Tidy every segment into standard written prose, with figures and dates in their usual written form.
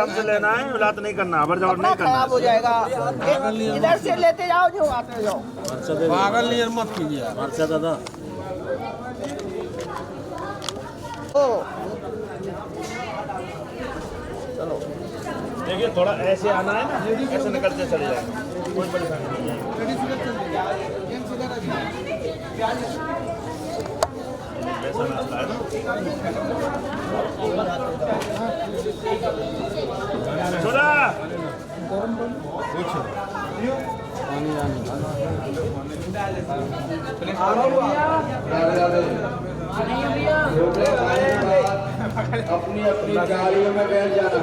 से लेना है, मिलात नहीं करना, जबरदस्ती नहीं करना, खराब हो जाएगा। इधर से लेते जाओ, जो आते जाओ। पागल नहीं मत कीजिए अच्छा दादा। चलो देखिए, थोड़ा ऐसे आना है ना, ऐसे निकलते चले जाएंगे, कोई परेशानी नहीं है। ऐसा नाश्ता है ना। छोड़ा अपनी अपनी गाड़ियों में बैठ जाना।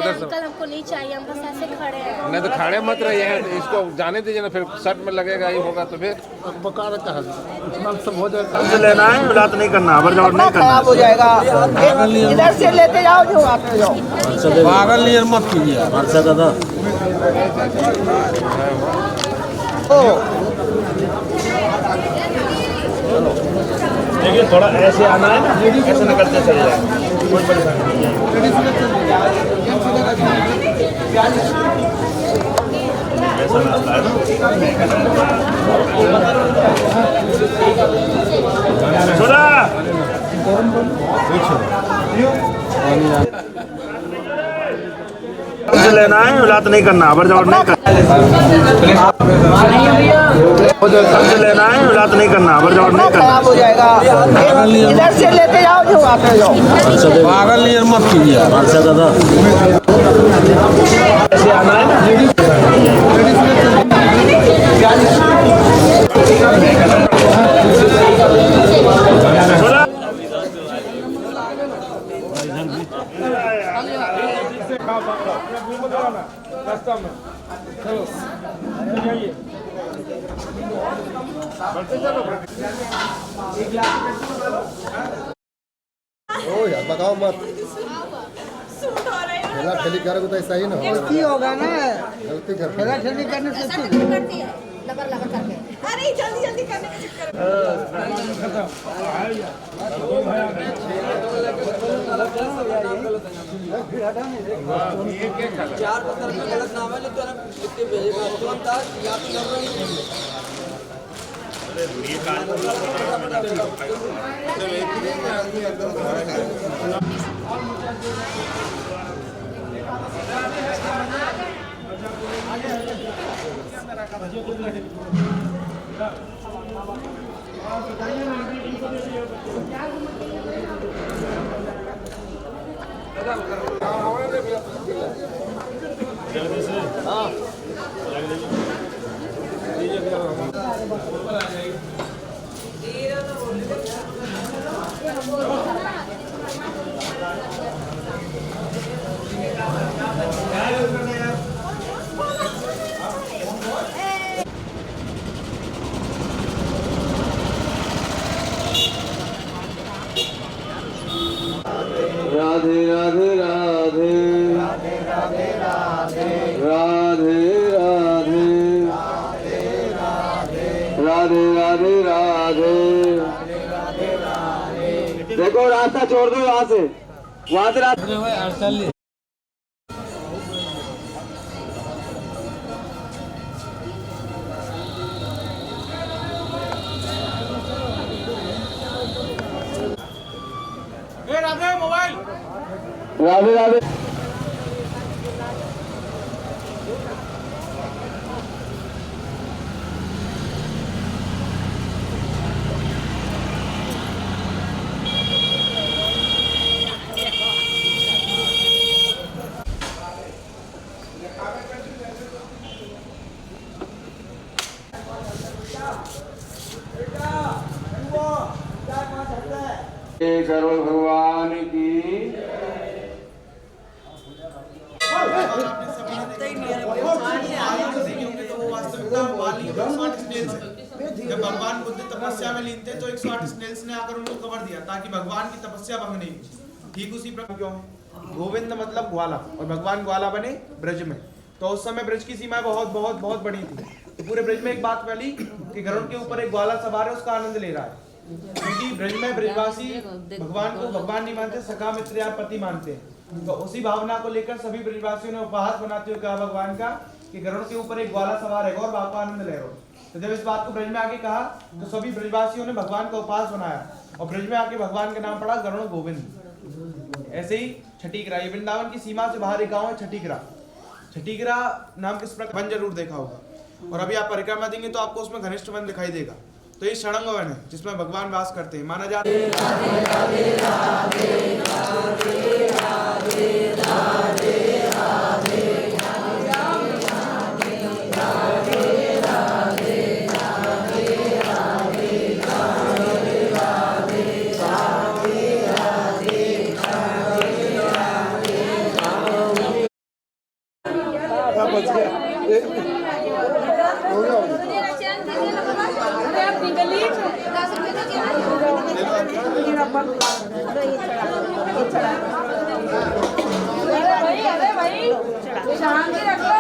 अंकल हमको नहीं चाहिए, हम बस ऐसे खड़े हैं। नहीं तो खड़े मत रहिए, इसको जाने दीजिए ना, फिर शर्ट में लगेगा ही होगा तो फिर बकार कहा सब हो जाएगा। से लेना है, मिलात नहीं करना, जबरदस्ती नहीं करना, खराब हो जाएगा। इधर से लेते जाओ, जो आते जाओ। पागल नहीं मत कीजिए। अच्छा दादा। देखिए, थोड़ा ऐसे आना है ना, ऐसे निकलते चले जाएंगे, कोई परेशानी नहीं है। ऐसा नाश्ता है ना। छोड़ा से लेना है, मिलात नहीं करना, जबरदस्ती नहीं करना, से लेना है, मिलात नहीं करना, जबरदस्ती नहीं करना। खराब हो जाएगा। इधर से लेते जाओ, जो आते जाओ। पागल नहीं मत कीजिए। अच्छा दादा। ऐसे आना है ना। छोड़ा यार बताओ मत, ठेला ठेली करोगे तो ऐसा ही ना गलती होगा ना, गलती कर ठेला ठेली करने से ऐसा नहीं करती है, लबर लबर करके। अरे जल्दी जल्दी करने के चक्कर राधे राधे राधे राधे राधे राधे राधे राधे राधे। देखो रास्ता छोड़ दो, वहाँ से रास्ता। राधे राधे। सर्व भगवान की जब भगवान बुद्ध तपस्या में लीन थे तो 108 स्नेल्स ने आकर उनको कवर दिया ताकि भगवान की तपस्या भंग नहीं हो। ठीक उसी प्रकार क्यों है गोविंद मतलब ग्वाला और भगवान ग्वाला बने ब्रज में, तो उस समय ब्रज की सीमा बहुत बहुत बहुत बड़ी थी। तो पूरे ब्रज में एक बात फैली कि गरुड़ के ऊपर एक ग्वाला सवार है, उसका आनंद ले रहा है, क्योंकि ब्रज में ब्रजवासी भगवान को भगवान नहीं मानते, सखा मित्र या पति मानते हैं। तो उसी भावना को लेकर सभी ब्रजवासियों ने उपहास बनाते हुए कहा भगवान का कि गरुड़ के ऊपर एक ग्वाला सवार है और बापा आनंद ले रो। तो जब इस बात को ब्रज में आके कहा तो सभी ब्रजवासियों ने भगवान का उपहास बनाया और ब्रज में आके भगवान का नाम पड़ा गरुड़ गोविंद। ऐसे ही छठीकरा, ये वृंदावन की सीमा से बाहर एक गाँव है छठीकरा। छठीकरा नाम किस प्रकार वन जरूर देखा होगा और अभी आप परिक्रमा देंगे तो आपको उसमें घनिष्ठ वन दिखाई देगा। तो ये षडंग वन है जिसमें भगवान वास करते हैं। माना जाता अरे भाई शांति रखो।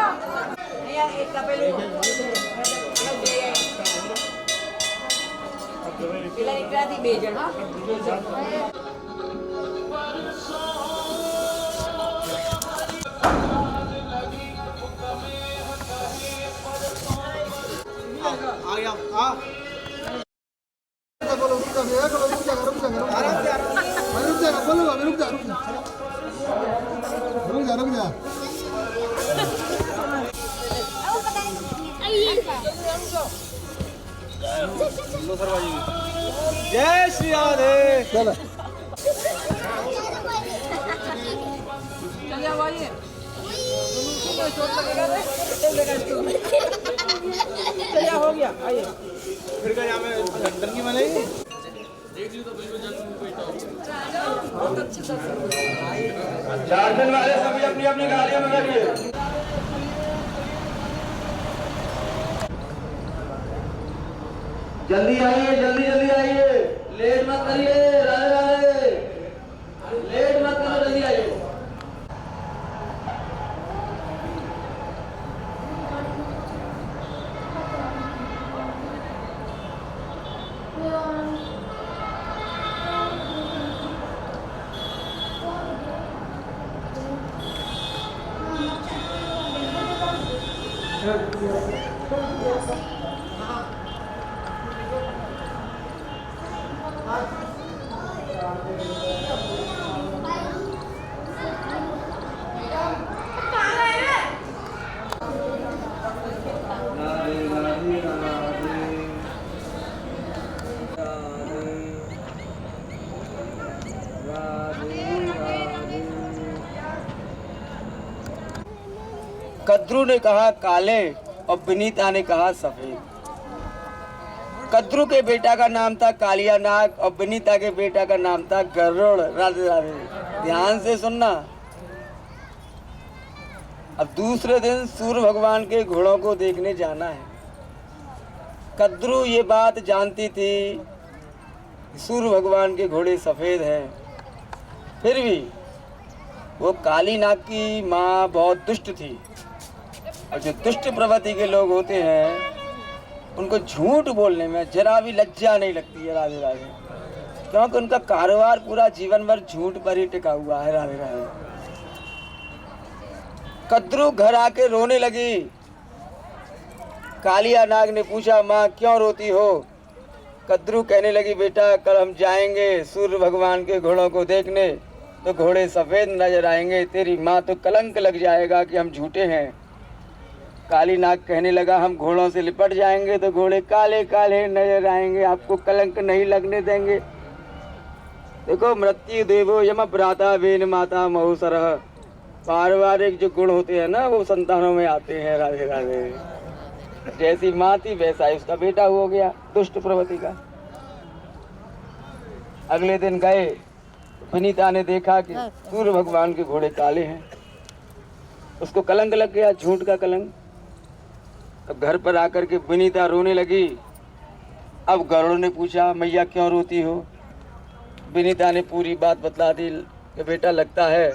आ गया हाँ रुक जा। जय श्री राधे। चलो हो गया आइए। फिर क्या यहाँ में डंगी बनाई झारखंड वाले सभी अपनी अपनी गाड़ियों में बैठिए। जल्दी आइए, जल्दी जल्दी आइए, लेट मत करिए। राधे राधे, लेट मत करो, जल्दी आइए। कद्रू ने कहा काले और विनीता ने कहा सफेद। कद्रू के बेटा का नाम था कालिया नाग और विनीता के बेटा का नाम था गरुड़। राधे राधे, ध्यान से सुनना। अब दूसरे दिन सूर्य भगवान के घोड़ों को देखने जाना है। कद्रू ये बात जानती थी सूर्य भगवान के घोड़े सफ़ेद हैं, फिर भी वो काली नाग की माँ बहुत दुष्ट थी। और जो दुष्ट प्रवृत्ति के लोग होते हैं उनको झूठ बोलने में जरा भी लज्जा नहीं लगती है। राधे राधे, क्योंकि उनका कारोबार पूरा जीवन भर झूठ पर ही टिका हुआ है। राधे राधे। कद्रू घर आके रोने लगी। कालिया नाग ने पूछा, माँ क्यों रोती हो? कद्रू कहने लगी, बेटा कल हम जाएंगे सूर्य भगवान के घोड़ों को देखने, तो घोड़े सफ़ेद नजर आएंगे, तेरी माँ तो कलंक लग जाएगा कि हम झूठे हैं। काली नाग कहने लगा, हम घोड़ों से लिपट जाएंगे तो घोड़े काले काले नजर आएंगे, आपको कलंक नहीं लगने देंगे। देखो, मृत्यु देवो यम भ्राता वेन माता महुसरः, पारिवारिक जो गुण होते हैं ना वो संतानों में आते हैं। राधे राधे। जैसी माँ थी वैसा ही उसका बेटा हो गया, दुष्ट प्रवृत्ति का। अगले दिन गए, विनीता ने देखा कि सूर्य भगवान के घोड़े काले हैं। उसको कलंक लग गया, झूठ का कलंक। अब घर पर आकर के विनीता रोने लगी। अब गरुड़ ने पूछा, मैया क्यों रोती हो? विनीता ने पूरी बात बतला दी कि बेटा लगता है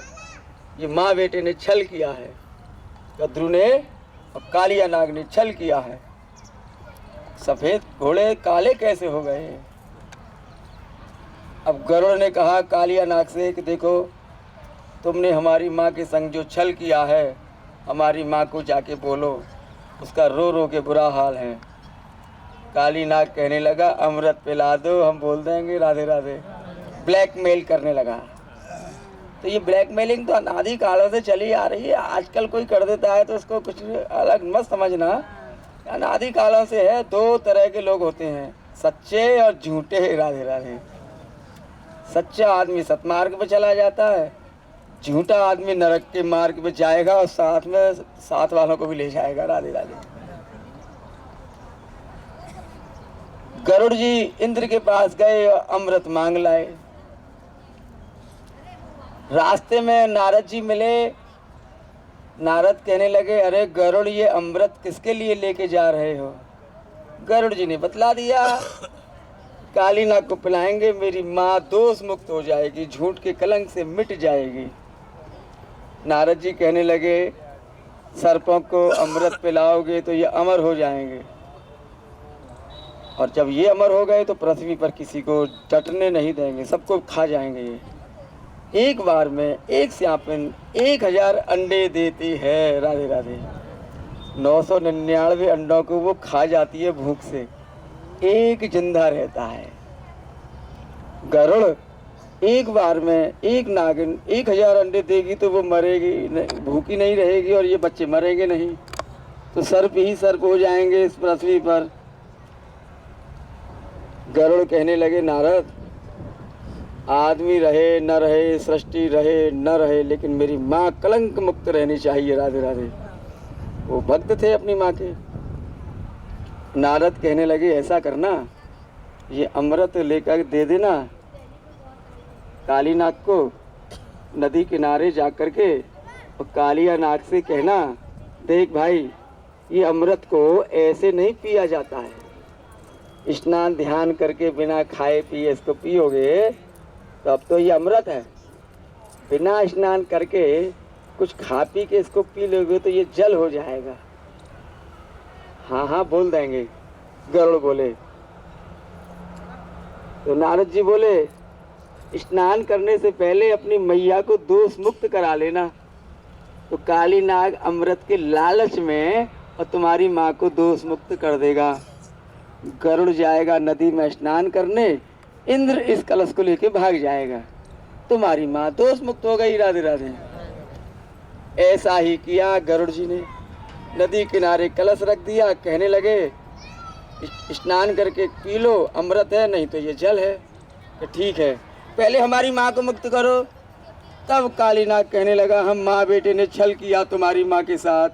ये माँ बेटे ने छल किया है, कद्रू ने और कालिया नाग ने छल किया है। सफ़ेद घोड़े काले कैसे हो गए? अब गरुड़ ने कहा कालिया नाग से कि देखो, तुमने हमारी माँ के संग जो छल किया है, हमारी माँ को जाके बोलो, उसका रो रो के बुरा हाल है। काली नाग कहने लगा अमृत पिला दो, हम बोल देंगे राधे राधे। ब्लैकमेल करने लगा। तो ये ब्लैकमेलिंग तो अनादि कालों से चली आ रही है। आजकल कोई कर देता है तो उसको कुछ अलग मत समझना, अनादि कालों से है। दो तरह के लोग होते हैं, सच्चे और झूठे। राधे राधे। सच्चा आदमी सतमार्ग पे चला जाता है, झूठा आदमी नरक के मार्ग पे जाएगा और साथ में साथ वालों को भी ले जाएगा। राधे राधे। गरुड़ जी इंद्र के पास गए और अमृत मांग लाए। रास्ते में नारद जी मिले। नारद कहने लगे अरे गरुड़, ये अमृत किसके लिए लेके जा रहे हो? गरुड़ जी ने बतला दिया, काली नाग को पिलाएंगे, मेरी माँ दोष मुक्त हो जाएगी, झूठ के कलंक से मिट जाएगी। नारद जी कहने लगे सर्पों को अमृत पिलाओगे तो ये अमर हो जाएंगे, और जब ये अमर हो गए तो पृथ्वी पर किसी को डटने नहीं देंगे, सबको खा जाएंगे। ये एक बार में एक स्यापन 1000 अंडे देती है। राधे राधे। 999 अंडों को वो खा जाती है भूख से, एक जिंदा रहता है। गरुड़ एक बार में एक नागिन 1000 अंडे देगी तो वो मरेगी, भूखी नहीं रहेगी और ये बच्चे मरेंगे नहीं, तो सर्प ही सर्प हो जाएंगे इस पृथ्वी पर। गरुड़ कहने लगे नारद, आदमी रहे न रहे, सृष्टि रहे न रहे, लेकिन मेरी माँ कलंक मुक्त रहनी चाहिए। राधे राधे। वो भक्त थे अपनी माँ के। नारद कहने लगे ऐसा करना, ये अमृत लेकर दे देना काली नाग को, नदी किनारे जा कर के, और कालिया नाग से कहना देख भाई, ये अमृत को ऐसे नहीं पिया जाता है, स्नान ध्यान करके बिना खाए पिए इसको पियोगे तो अब तो ये अमृत है, बिना स्नान करके कुछ खा पी के इसको पी लोगे तो ये जल हो जाएगा। हाँ हाँ बोल देंगे। गरुड़ बोले। तो नारद जी बोले स्नान करने से पहले अपनी मैया को दोष मुक्त करा लेना, तो काली नाग अमृत के लालच में और तुम्हारी माँ को दोष मुक्त कर देगा। गरुड़ जाएगा नदी में स्नान करने, इंद्र इस कलश को लेके भाग जाएगा, तुम्हारी माँ दोष मुक्त हो गई। राधे राधे। ऐसा ही किया गरुड़ जी ने। नदी किनारे कलश रख दिया, कहने लगे स्नान करके पी लो, अमृत है नहीं तो ये जल है। तो ठीक है, पहले हमारी माँ को मुक्त करो। तब काली नाग कहने लगा हम माँ बेटे ने छल किया तुम्हारी माँ के साथ,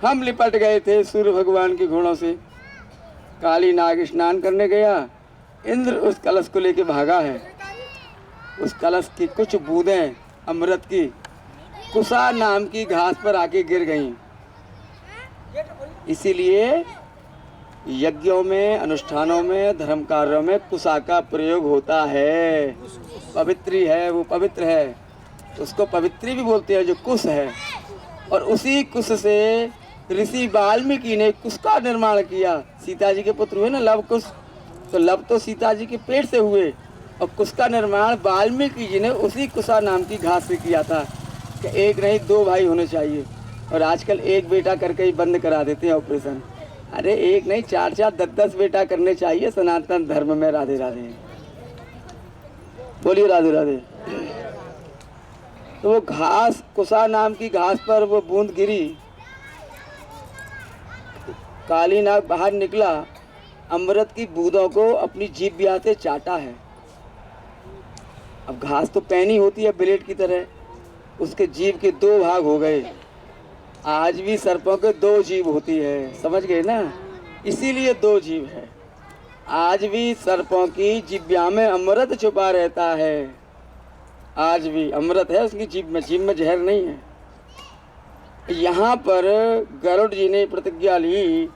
हम लिपट गए थे सूर्य भगवान के घोड़ों से। काली नाग स्नान करने गया, इंद्र उस कलश को लेके भागा है। उस कलश की कुछ बूंदें अमृत की कुसा नाम की घास पर आके गिर गईं। इसीलिए यज्ञों में, अनुष्ठानों में, धर्म कार्यों में कुसा का प्रयोग होता है। पवित्री है, वो पवित्र है, उसको पवित्री भी बोलते हैं जो कुश है। और उसी कुश से ऋषि वाल्मीकि ने कुश का निर्माण किया। सीता जी के पुत्र हुए ना लव कुश, तो लव तो सीता जी के पेट से हुए, और कुश का निर्माण वाल्मीकि जी ने उसी कुशा नाम की घास से किया था कि एक नहीं 2 भाई होने चाहिए। और आजकल एक बेटा करके ही बंद करा देते हैं ऑपरेशन। अरे एक नहीं 4-4, 10-10 बेटा करने चाहिए सनातन धर्म में। राधे राधे। बोलिए राधे राधे। तो वो घास, कुशा नाम की घास पर वो बूंद गिरी, काली नाग बाहर निकला, अमृत की बूंदों को अपनी जीभ से चाटा है। अब घास तो पैनी होती है ब्लेड की तरह, उसके जीभ के 2 भाग हो गए। आज भी सर्पों के 2 जीभ होती है, समझ गए ना, इसीलिए 2 जीभ है। आज भी सर्पों की जिब्या में अमृत छुपा रहता है, आज भी अमृत है उसकी जीभ में जहर नहीं है। यहाँ पर गरुड़ जी ने प्रतिज्ञा ली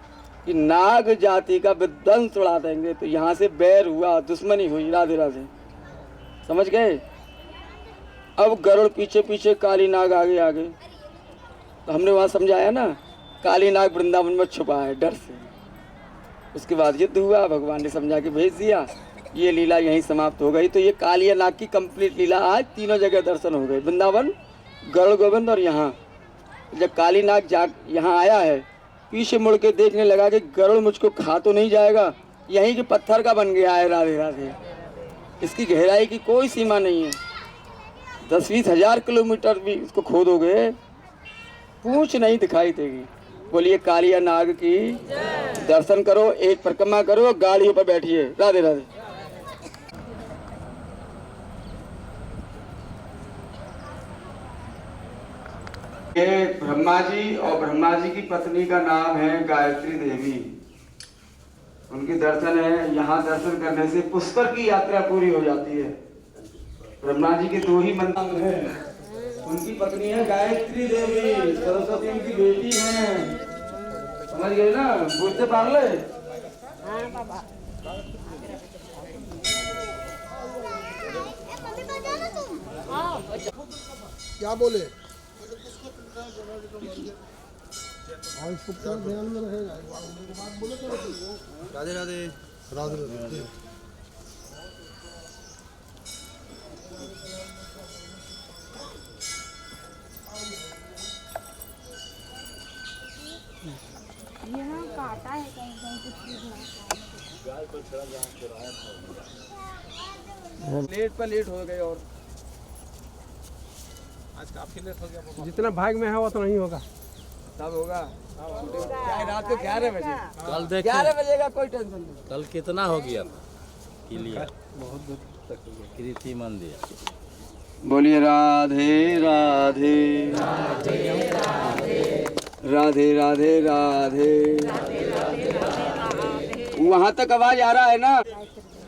कि नाग जाति का विध्वंस उड़ा देंगे, तो यहाँ से बैर हुआ, दुश्मनी हुई। राधे राधे। समझ गए। अब गरुड़ पीछे पीछे, काली नाग आगे आगे। तो हमने वहाँ समझाया ना, काली नाग वृंदावन में छुपा है डर से। उसके बाद युद्ध हुआ, भगवान ने समझा के भेज दिया, ये लीला यहीं समाप्त हो गई। तो ये कालिया नाग की कंप्लीट लीला आज तीनों जगह दर्शन हो गए, वृंदावन, गरुड़ गोविंद और यहाँ जब काली नाग यहाँ आया है, पीछे मुड़ के देखने लगा कि गरुड़ मुझको खा तो नहीं जाएगा, यहीं के पत्थर का बन गया है। राधे राधे। इसकी गहराई की कोई सीमा नहीं है, 10-20 हजार किलोमीटर भी इसको खोदोगे पूंछ नहीं दिखाई देगी। बोलिए कालिया नाग की दर्शन करो, एक परिक्रमा करो, गाड़ियों पर बैठिए। राधे राधे। ये ब्रह्मा जी और ब्रह्मा जी की पत्नी का नाम है गायत्री देवी। उनके दर्शन है, यहाँ दर्शन करने से पुष्कर की यात्रा पूरी हो जाती है। ब्रह्मा जी के 2 ही मंत्र हैं, उनकी पत्नी है गायत्री देवी, सरस्वती उनकी बेटी है। समझ गए ना? बुझते पागले। क्या बोले? और इसको क्या ध्यान में रहेगा? बात बोले तो राधे राधे राधे राधे। यहाँ काटा है कहीं कहीं कुछ चीज ना। लेट पर लेट हो गए और आज काफी लेट हो गया। जितना भाग में है वो तो नहीं होगा, सब होगा। चाहे रात को 11 बजे, कल देखें 11 बजे का कोई टेंशन नहीं। कल कितना हो गया था क्लियर, बहुत दूर तक हो गया। कृति मंदिर। बोलिए राधे राधे राधे राधे राधे। वहाँ तक आवाज आ रहा है ना?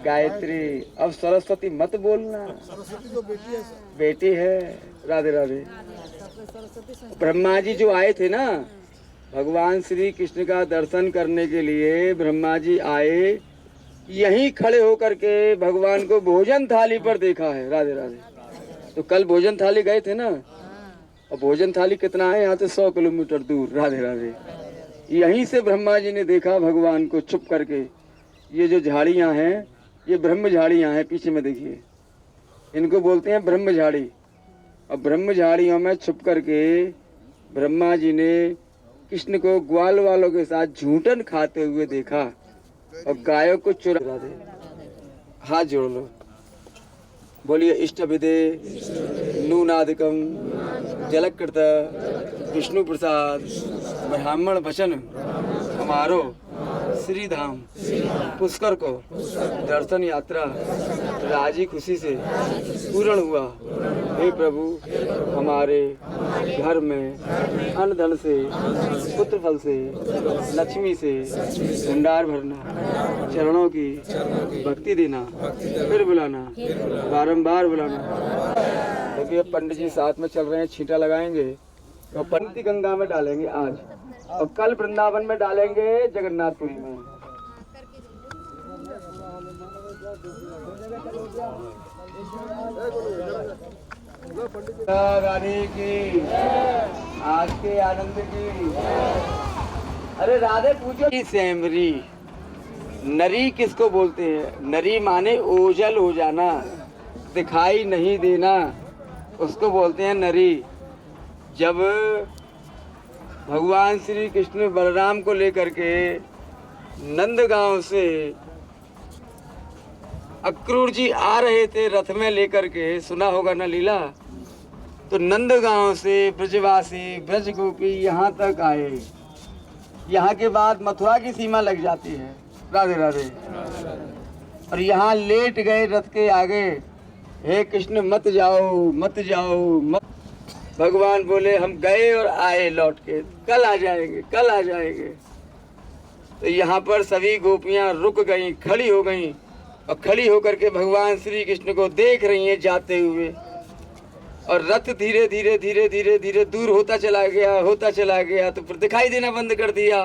गायत्री। अब सरस्वती मत बोलना, सरस्वती तो बेटी है, बेटी है। राधे राधे। ब्रह्मा जी जो आए थे ना, भगवान श्री कृष्ण का दर्शन करने के लिए ब्रह्मा जी आए, यहीं खड़े होकर के भगवान को भोजन थाली पर देखा है। राधे राधे। तो कल भोजन थाली गए थे ना, और भोजन थाली कितना है यहाँ से 100 किलोमीटर दूर। राधे राधे। यहीं से ब्रह्मा जी ने देखा भगवान को छुप करके। ये जो झाड़ियाँ हैं, ये ब्रह्म झाड़ियाँ हैं, पीछे में देखिए, इनको बोलते हैं ब्रह्म झाड़ी। और ब्रह्म झाड़ियों में छुप करके ब्रह्मा जी ने कृष्ण को ग्वाल वालों के साथ झूठन खाते हुए देखा और गायों को चुरा दे। हाथ जोड़ लो, बोलिए इष्ट विदे नूनादिकम जलकृत विष्णु प्रसाद ब्राह्मण वचन हमारो श्री धाम पुष्कर को दर्शन यात्रा राजी खुशी से पूर्ण हुआ। हे प्रभु, हमारे घर में अन्न धन से, पुत्र फल से, लक्ष्मी से भंडार भरना, चरणों की भक्ति देना, फिर बुलाना, बारंबार बुलाना। देखिए पंडित जी साथ में चल रहे हैं, छींटा लगाएंगे तो पंक्ति गंगा में डालेंगे आज, और कल वृंदावन में डालेंगे, जगन्नाथपुरी में। राधे की, आज के आनंद की। अरे राधे पूछो, सेमरी नरी किसको बोलते हैं? नरी माने ओझल हो जाना, दिखाई नहीं देना, उसको बोलते हैं नरी। जब भगवान श्री कृष्ण बलराम को लेकर के नंदगांव से अक्रूर जी आ रहे थे रथ में लेकर के, सुना होगा ना लीला, तो नंदगांव से ब्रजवासी ब्रज गोपी यहाँ तक आए। यहाँ के बाद मथुरा की सीमा लग जाती है। राधे राधे। और यहाँ लेट गए रथ के आगे, हे कृष्ण मत जाओ मत जाओ मत। भगवान बोले हम गए और आए लौट के, कल आ जाएंगे कल आ जाएंगे। तो यहाँ पर सभी गोपियाँ रुक गईं, खड़ी हो गईं, और खड़ी होकर के भगवान श्री कृष्ण को देख रही हैं जाते हुए। और रथ धीरे धीरे धीरे धीरे धीरे दूर होता चला गया, तो फिर दिखाई देना बंद कर दिया।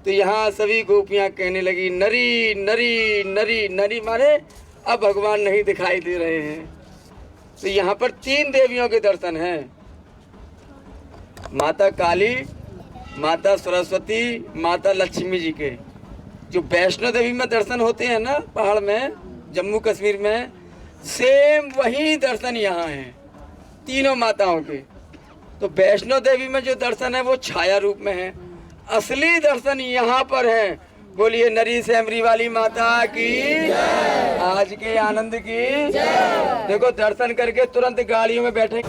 तो यहाँ सभी गोपियाँ कहने लगी नरी नरी नरी। नरी माने अब भगवान नहीं दिखाई दे रहे हैं। तो यहाँ पर 3 देवियों के दर्शन हैं, माता काली, माता सरस्वती, माता लक्ष्मी जी के। जो वैष्णो देवी में दर्शन होते हैं ना पहाड़ में, जम्मू कश्मीर में, सेम वही दर्शन यहाँ हैं, तीनों माताओं के। तो वैष्णो देवी में जो दर्शन है वो छाया रूप में है, असली दर्शन यहाँ पर है। बोलिए नरी सेमरी वाली माता की, आज के आनंद की। देखो दर्शन करके तुरंत गाड़ियों में बैठे।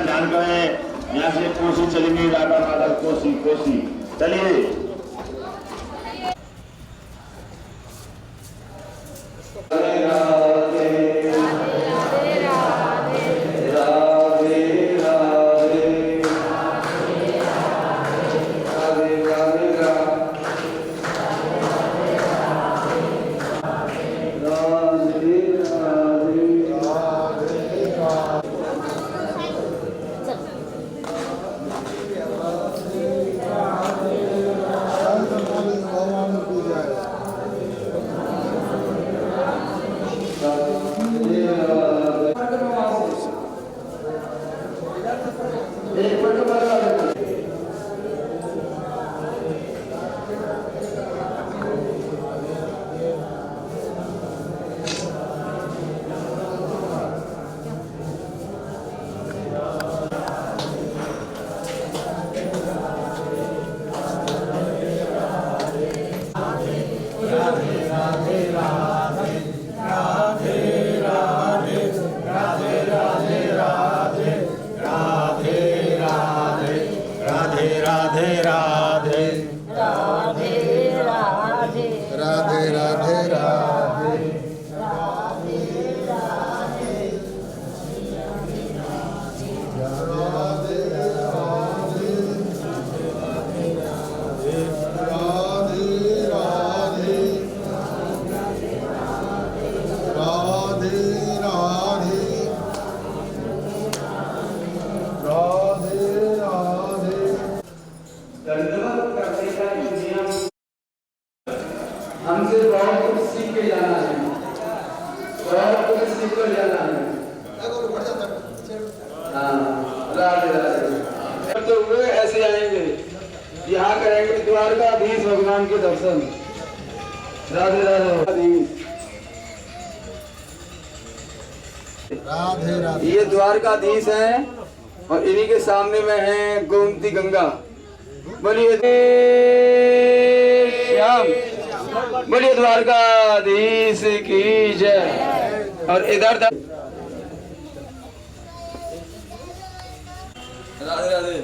जान गए यहाँ से कोसी चलेंगे, राधा राधा कोसी कोसी। चलिए हमसे बहुत कुछ सीख के जाना है, बहुत कुछ सीख कर जाना है। राधे राधे। करते हुए ऐसे आएंगे, यहाँ करेंगे द्वारकाधीश भगवान के दर्शन। राधे राधे। राधे राधे। ये द्वारकाधीश हैं और इन्हीं के सामने में है गोमती गंगा। बोलिए श्याम, बोलिए द्वारकाधीश की जय। और इधर राधे राधे।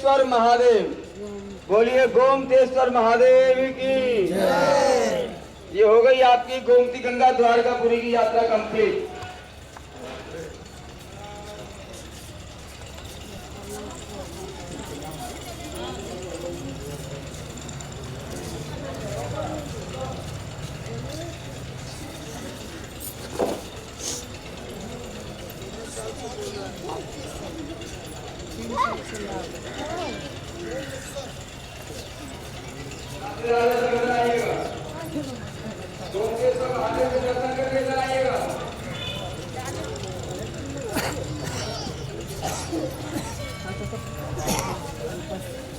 गोमतेश्वर महादेव, बोलिए गोमतेश्वर महादेव की जय। ये हो गई आपकी गोमती गंगा द्वारकापुरी की यात्रा कंप्लीट।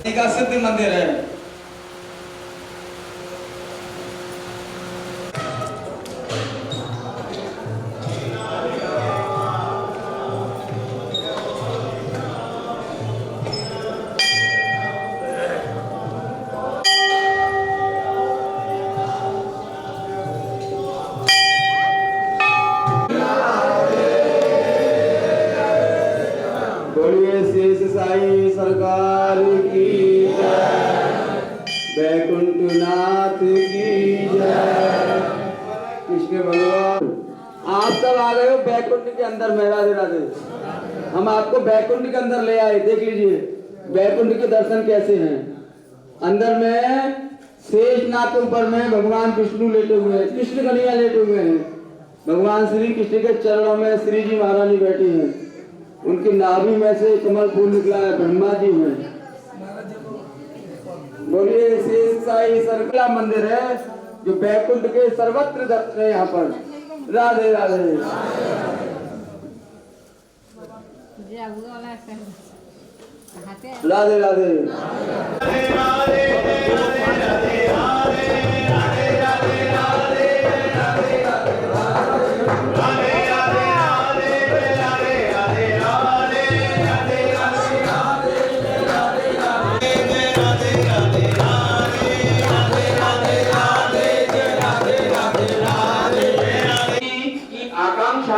का सिद्ध मंदिर है। बोलिए शेष साई सरकार की जय, बैकुंठनाथ की जय। कृष्ण भगवान आप सब आ गए हो बैकुंठ के अंदर में। राधे राधे। हम आपको बैकुंठ के अंदर ले आए, देख लीजिए बैकुंठ के दर्शन कैसे हैं। अंदर में शेषनाग के ऊपर में भगवान विष्णु लेटे हुए हैं, कृष्ण कन्हैया लेटे हुए हैं। भगवान श्री कृष्ण के चरणों में श्री जी महारानी बैठी हैं। उनकी नाभि में से कमल फूल निकला है, ब्रह्मा जी हैं। बोलिए शेष साई सरकार मंदिर है जो बैकुंठ के सर्वत्र दर्शन है यहाँ पर। राधे राधे। राधे राधे।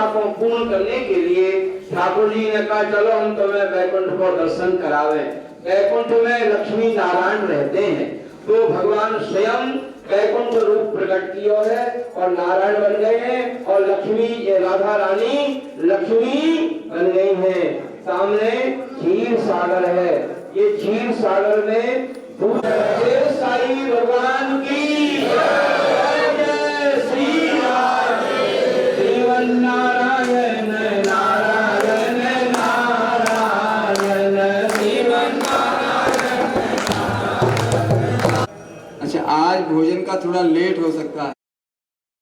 को पूर्ण करने के लिए ठाकुर जी ने कहा चलो हम तुम्हें बैकुंठ को दर्शन करावे। बैकुंठ में लक्ष्मी नारायण रहते हैं, तो भगवान स्वयं बैकुंठ रूप प्रकट किया है और नारायण बन गए हैं और लक्ष्मी राधा रानी लक्ष्मी बन गई हैं। सामने क्षीर सागर है, ये क्षीर सागर में साई भगवान की नारायण नारायण नारायण अच्छा, आज भोजन का थोड़ा लेट हो सकता है।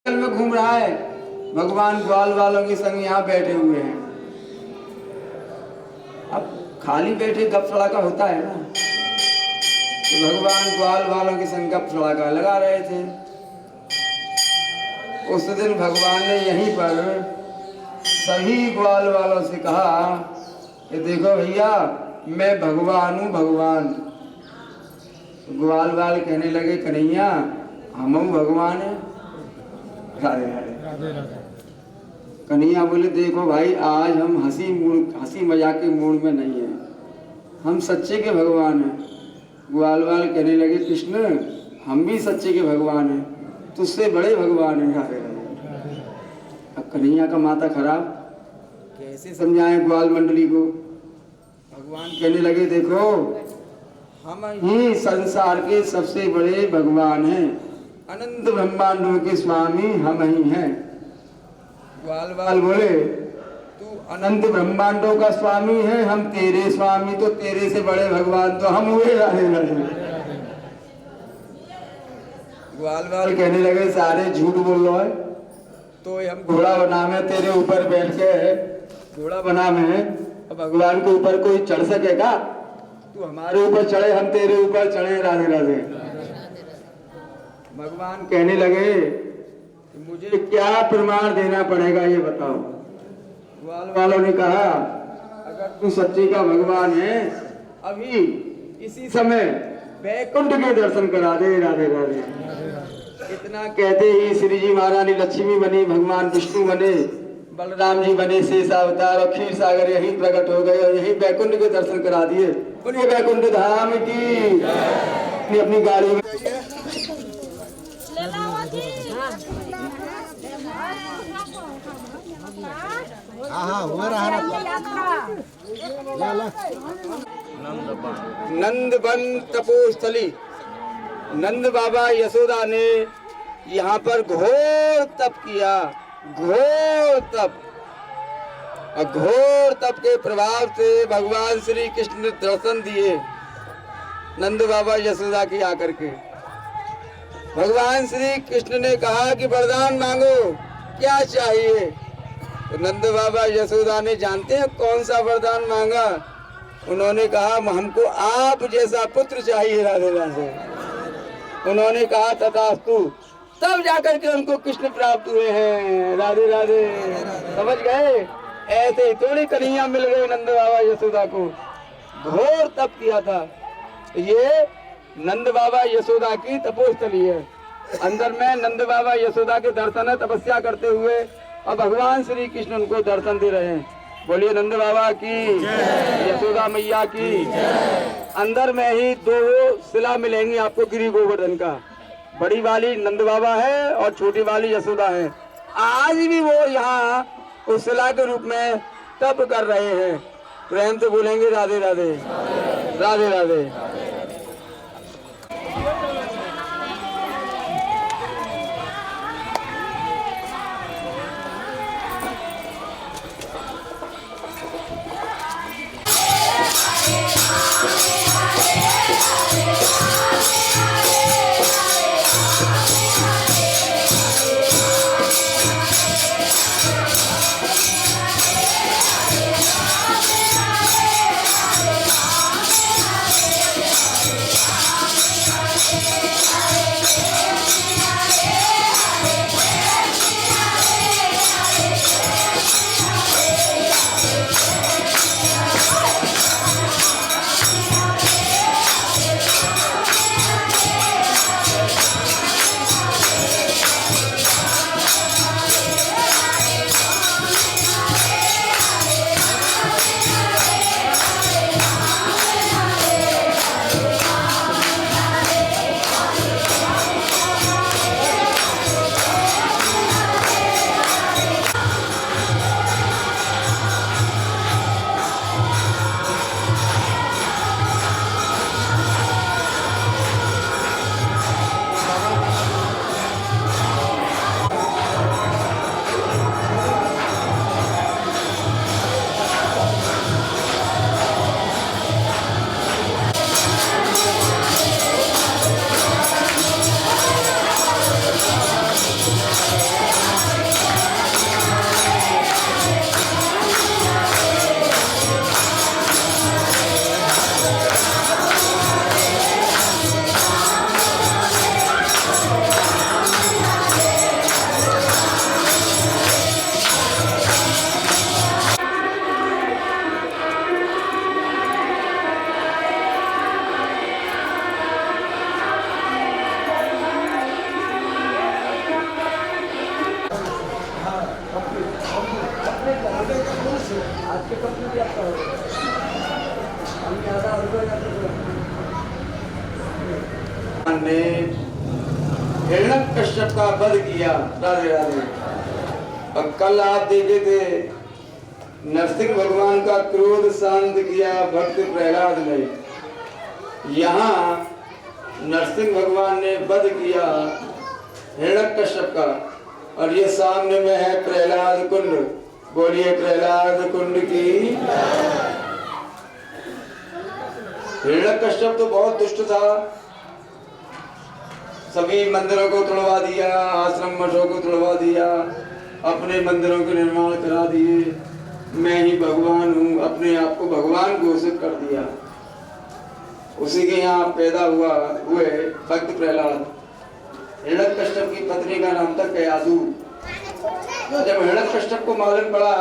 में घूम रहा है, भगवान ग्वाल वालों के संग यहाँ बैठे हुए हैं। अब खाली बैठे गप सड़ाका होता है ना, तो भगवान ग्वाल वालों के संग गप सड़ाका लगा रहे थे। उस दिन भगवान ने यहीं पर सभी ग्वाल वालों से कहा कि देखो भैया मैं भगवान हूँ, भगवान। ग्वाल वाल कहने लगे कन्हैया हम भगवान है। राधे राधे। कन्हैया बोले देखो भाई आज हम हंसी मजाक के मूड में नहीं है, हम सच्चे के भगवान हैं। ग्वाल वाल कहने लगे कृष्ण हम भी सच्चे के भगवान हैं, तुझसे बड़े भगवान हैं। राधे राधे। अब कन्हैया का माथा खराब, कैसे समझाएं ग्वाल मंडली को। भगवान कहने लगे देखो हम ही संसार के सबसे बड़े भगवान हैं, अनंत ब्रह्मांडों के स्वामी हम ही हैं। ग्वाल वाल बोले तू अनंत ब्रह्मांडों का स्वामी है, हम तेरे स्वामी, तो तेरे से बड़े भगवान तो हम हुए। राधे राधे। ग्वाल वाल कहने लगे सारे झूठ बोल रहे, तो हम घोड़ा बना में तेरे ऊपर बैठ के घोड़ा बना में भगवान के ऊपर कोई चढ़ सकेगा? तू हमारे ऊपर चढ़े हम तेरे ऊपर चढ़े। राधे राधे। भगवान कहने लगे मुझे क्या प्रमाण देना पड़ेगा ये बताओ। ग्वाल वालों ने कहा अगर तू सच्चे का भगवान है अभी इसी समय बैकुंठ के दर्शन करा दे। राधे राधे। इतना कहते ही श्री जी महारानी लक्ष्मी बनी, भगवान विष्णु बने, बलराम जी बने शेष अवतार और क्षीर सागर यही प्रकट हो गए और यही बैकुंठ के दर्शन करा दिए। बोलिए वैकुंठ धाम की। अपनी गाड़ी में नंदवन तपोस्थली नंद बाबा यशोदा ने यहाँ पर घोर तप किया, घोर तप। और घोर तप के प्रभाव से भगवान श्री कृष्ण ने दर्शन दिए नंद बाबा यशोदा की आकर के। भगवान श्री कृष्ण ने कहा कि वरदान मांगो, क्या चाहिए? तो नंद बाबा यशोदा ने जानते हैं कौन सा वरदान मांगा? उन्होंने कहा हमको आप जैसा पुत्र चाहिए राधे राधे। उन्होंने कहा तथास्तु। तब जाकर के उनको कृष्ण प्राप्त हुए हैं। राधे राधे। समझ गए? ऐसे ही थोड़ी कन्हैया मिल गई नंद बाबा यशोदा को। घोर तप किया था। ये नंद बाबा यशोदा की तपोस्थली है। अंदर में नंद बाबा यशोदा के दर्शन है तपस्या करते हुए, और भगवान श्री कृष्ण उनको दर्शन दे रहे हैं। बोलिए नंद बाबा की, यशोदा मैया की। अंदर में ही दो शिला मिलेंगी आपको गिरी गोवर्धन का। बड़ी वाली नंद बाबा है और छोटी वाली यशोदा है। आज भी वो यहाँ उस शिला के रूप में तप कर रहे हैं। प्रेम से बोलेंगे राधे राधे, राधे राधे। ने हिरण्यकश्यप का वध किया। राधे राधे। और कल आप देखे थे नरसिंह भगवान का क्रोध शांत किया भक्त प्रहलाद ने। यहाँ नरसिंह भगवान ने वध किया हिरण्यकश्यप का, और ये सामने में है प्रहलाद कुंड। बोलिए प्रहलाद कुंड की। हिरण्यकश्यप तो बहुत दुष्ट था, सभी मंदिरों को तोड़वा दिया, आश्रम मठों को तोड़वा दिया, अपने मंदिरों के निर्माण करा दिए। मैं ही भगवान हूँ, अपने आप को भगवान घोषित कर दिया। उसी के यहाँ पैदा हुए भक्त प्रहलाद। हिरण्यकश्यप की पत्नी का नाम था कयाधु। जब हिरण्यकश्यप को मालूम पड़ा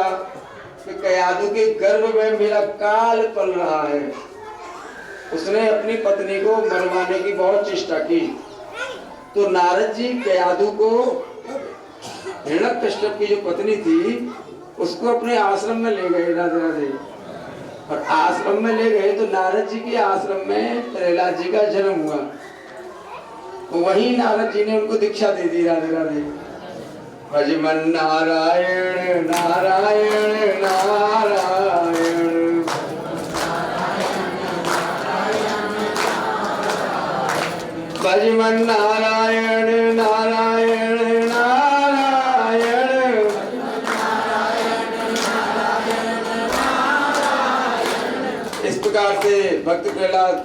कि कयाधु के गर्भ में मेरा काल पल रहा है, उसने अपनी पत्नी को मरवाने की बहुत चेष्टा की। तो नारद जी कयाधु को, हिरण्यकश्यप की जो पत्नी थी, उसको अपने आश्रम में ले गए। राधे राधे। और आश्रम में ले गए तो नारद जी के आश्रम में प्रहलाद जी का जन्म हुआ। वही नारद जी ने उनको दीक्षा दे दी, राधे राधे। भजमन नारायण नारायण नारायण, भजमन नारायण नारायण नारायण। इस प्रकार से भक्त प्रहलाद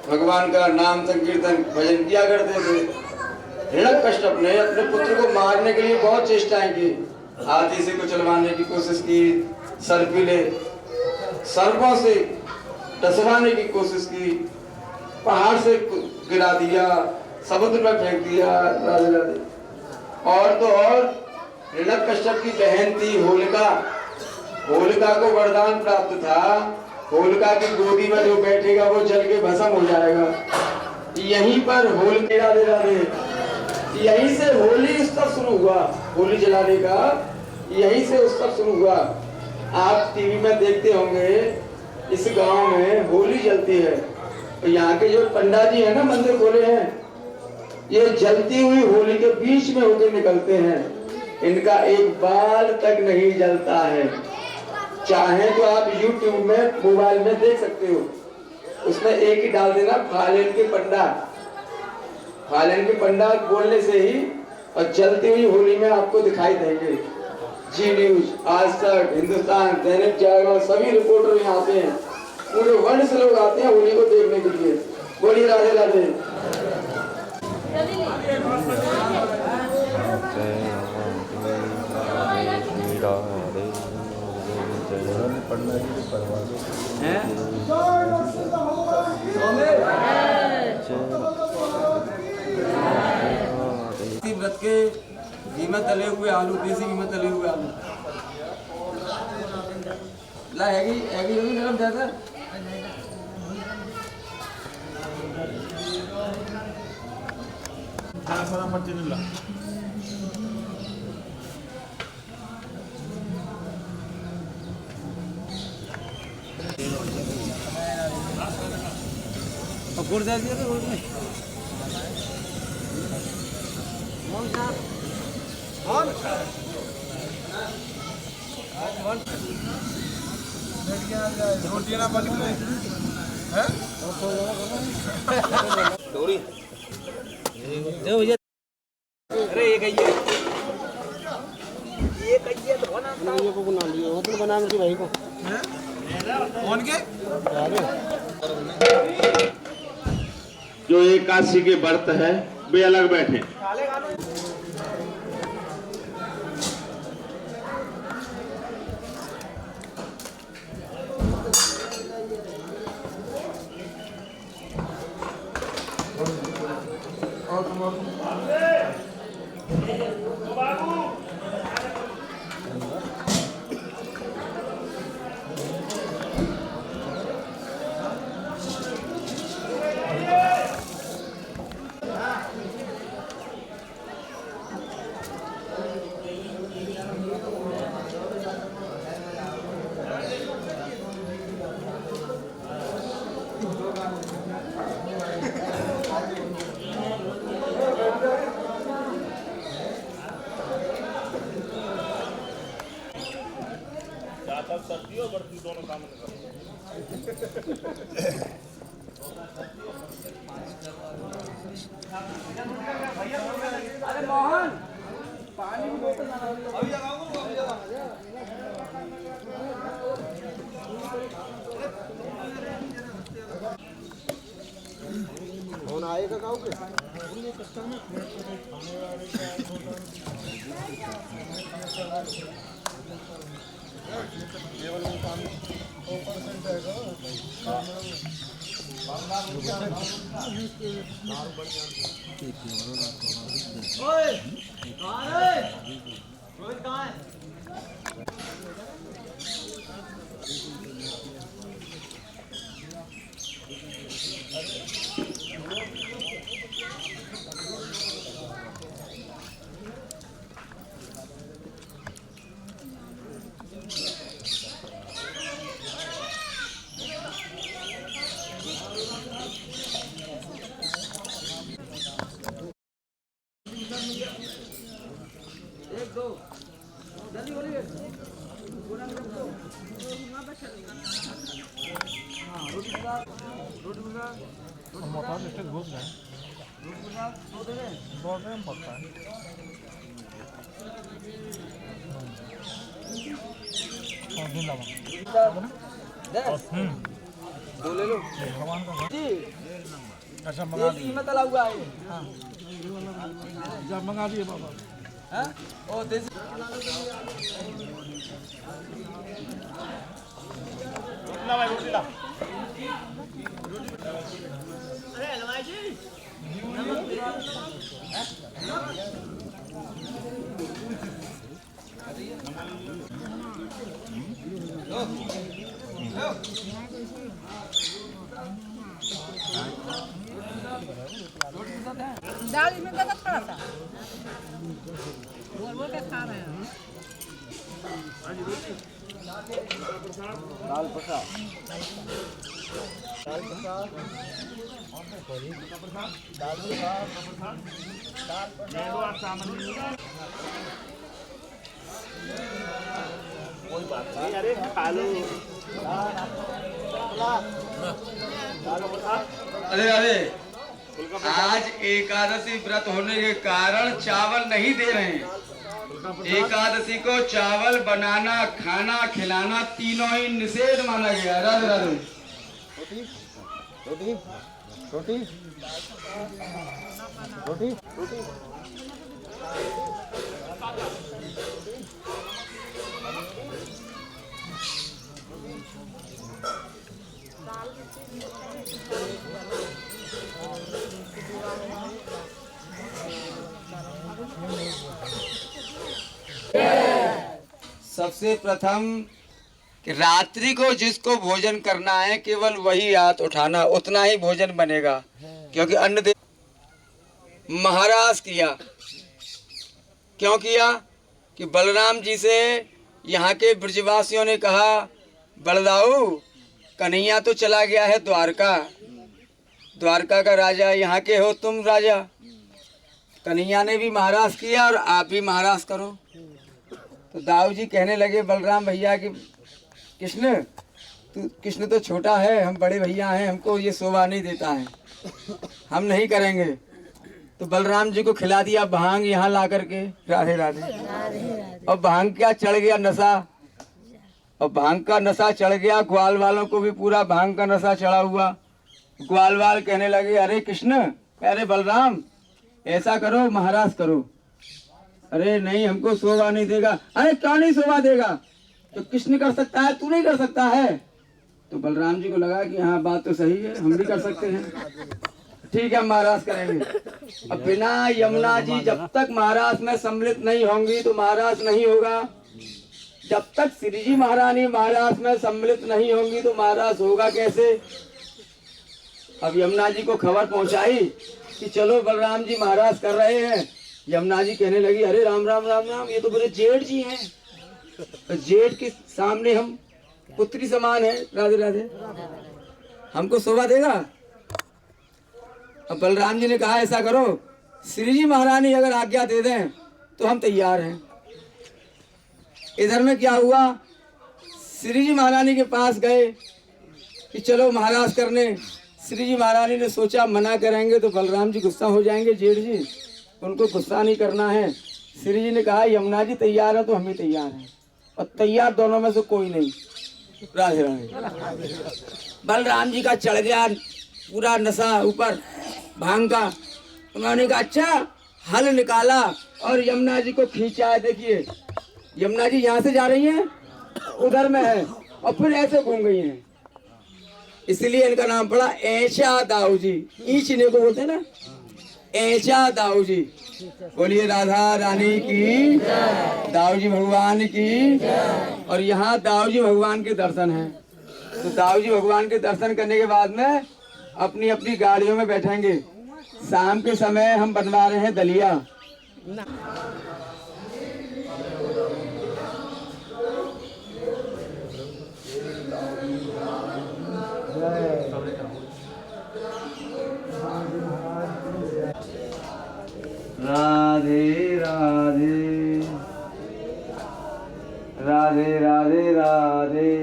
भगवान का नाम संकीर्तन भजन किया करते थे। हिरण्यकश्यप ने अपने पुत्र को मारने के लिए बहुत चेष्टाएं की, हाथी से कुचलवाने की कोशिश की, सर्पिले सर्पों से डसवाने की कोशिश की, पहाड़ से गिरा दिया, समुद्र में फेंक दिया, राधे राधे। और तो और हिरण्यकश्यप की बहन थी होलिका, होलिका को वरदान प्राप्त था, होलिका की गोदी में जो बैठेगा वो जल के भस्म हो जाएगा। यहीं पर होली, राधे राधे, यहीं से होली उत्सव शुरू हुआ, होली जलाने का यहीं से उत्सव शुरू हुआ। आप टीवी में देखते होंगे इस गांव में होली जलती है, तो यहाँ के जो पंडित जी है ना, मंदिर खोले हैं, ये जलती हुई होली के बीच में होकर निकलते हैं, इनका एक बाल तक नहीं जलता है। चाहे तो आप YouTube में मोबाइल में देख सकते हो, उसमें एक ही डाल देना फालेन के पंडा, फालेन के पंडा बोलने से ही और जलती हुई होली में आपको दिखाई देंगे। जी न्यूज, आज तक, हिंदुस्तान, दैनिक जागरण, सभी रिपोर्टर यहाँ आते हैं, पूरे वर्ल्ड से लोग आते हैं होली को देखने के लिए। बोलिए राधे राधे। व्रत के घी में तले हुए आलू, देसी घी में तले हुए आलू ला हैगी नरम ज्यादा। गुड़ डाल दिया तो उसमें रोटियां ना बनी हैं? डोरी दे भैया। अरे ये कहिए, ये कहिए तो बना को बना लियो, होटल बनाने के भाई को कौन के जो एकादशी के व्रत है वे अलग बैठे। सर्दियों बढ़ती दोनों काम अरे मोहन पानी की बोतल कौन आएगा गाँव के? में पड़ता है। दो ले लो भगवान का घर जी। अच्छा मंगा दिए, कीमत अला हुआ है जब मंगा दिए बाबा। हाँ? ओ देसी दाल इसमें देगा थोड़ा सा बोल बोल के खा रहे हैं। दाल पका अरे अरे आज एकादशी व्रत होने के कारण चावल नहीं दे रहे हैं। एकादशी को चावल बनाना, खाना, खिलाना तीनों ही निषेध माना गया। राधे राधे। रोटी रोटी रोटी रोटी सबसे प्रथम कि रात्रि को जिसको भोजन करना है केवल वही हाथ उठाना, उतना ही भोजन बनेगा। क्योंकि अन्न दे महाराज किया, क्यों किया कि बलराम जी से यहाँ के ब्रजवासियों ने कहा, बलदाऊ कन्हैया तो चला गया है द्वारका, द्वारका का राजा यहाँ के हो तुम राजा। कन्हैया ने भी महाराज किया और आप भी महाराज करो। तो दाऊ जी कहने लगे बलराम भैया कि कृष्ण तो छोटा है, हम बड़े भैया हैं, हमको ये शोभा नहीं देता है, हम नहीं करेंगे। तो बलराम जी को खिला दिया भांग यहाँ ला करके। राधे राधे। और भांग क्या चढ़ गया नशा, और भांग का नशा चढ़ गया, ग्वाल वालों को भी पूरा भांग का नशा चढ़ा हुआ। ग्वाल वाल कहने लगे, अरे कृष्ण, अरे बलराम ऐसा करो महाराज करो। अरे नहीं हमको शोभा नहीं देगा। अरे क्यों नहीं शोभा देगा, तो कृष्ण कर सकता है, तू नहीं कर सकता है। तो बलराम जी को लगा कि हाँ बात तो सही है, हम भी कर सकते हैं, ठीक है महाराज करेंगे। अब बिना यमुना जी जब तक महाराज में सम्मिलित नहीं होंगी तो महाराज नहीं होगा। जब तक श्री जी महारानी महाराज में सम्मिलित नहीं होंगी तो महाराज होगा कैसे। अब यमुना जी को खबर पहुंचाई कि चलो बलराम जी महाराज कर रहे हैं। यमुना जी कहने लगी, अरे राम राम राम राम, ये तो मेरे जेठ जी हैं, जेठ के सामने हम पुत्री समान है। राधे राधे, हमको शोभा देगा। अब बलराम जी ने कहा ऐसा करो, श्री जी महारानी अगर आज्ञा दे दें तो हम तैयार हैं। इधर में क्या हुआ, श्री जी महारानी के पास गए कि चलो महाराज करने। श्री जी महारानी ने सोचा मना करेंगे तो बलराम जी गुस्सा हो जाएंगे, जेठ जी, उनको गुस्सा नहीं करना है। श्री जी ने कहा यमुना जी तैयार है तो हम भी तैयार हैं, और तैयार दोनों में से कोई नहीं। राधे राधे। बलराम जी का चढ़ गया पूरा नशा ऊपर भांग का। उन्होंने कहा अच्छा, हल निकाला और यमुना जी को खींचा है। देखिए यमुना जी यहाँ से जा रही हैं, उधर में है, और फिर ऐसे घूम गई हैं, इसलिए इनका नाम पड़ा ऐशा दाऊ जी। ईच ने को बोलते हैं ना, ऐशा दाऊ जी। बोलिए राधा रानी की, दाऊ जी भगवान की। और यहाँ दाऊ जी भगवान के दर्शन हैं। तो दाऊ जी भगवान के दर्शन करने के बाद में अपनी अपनी गाड़ियों में बैठेंगे। शाम के समय हम बनवा रहे हैं दलिया। राधे राधे राधे राधे राधे।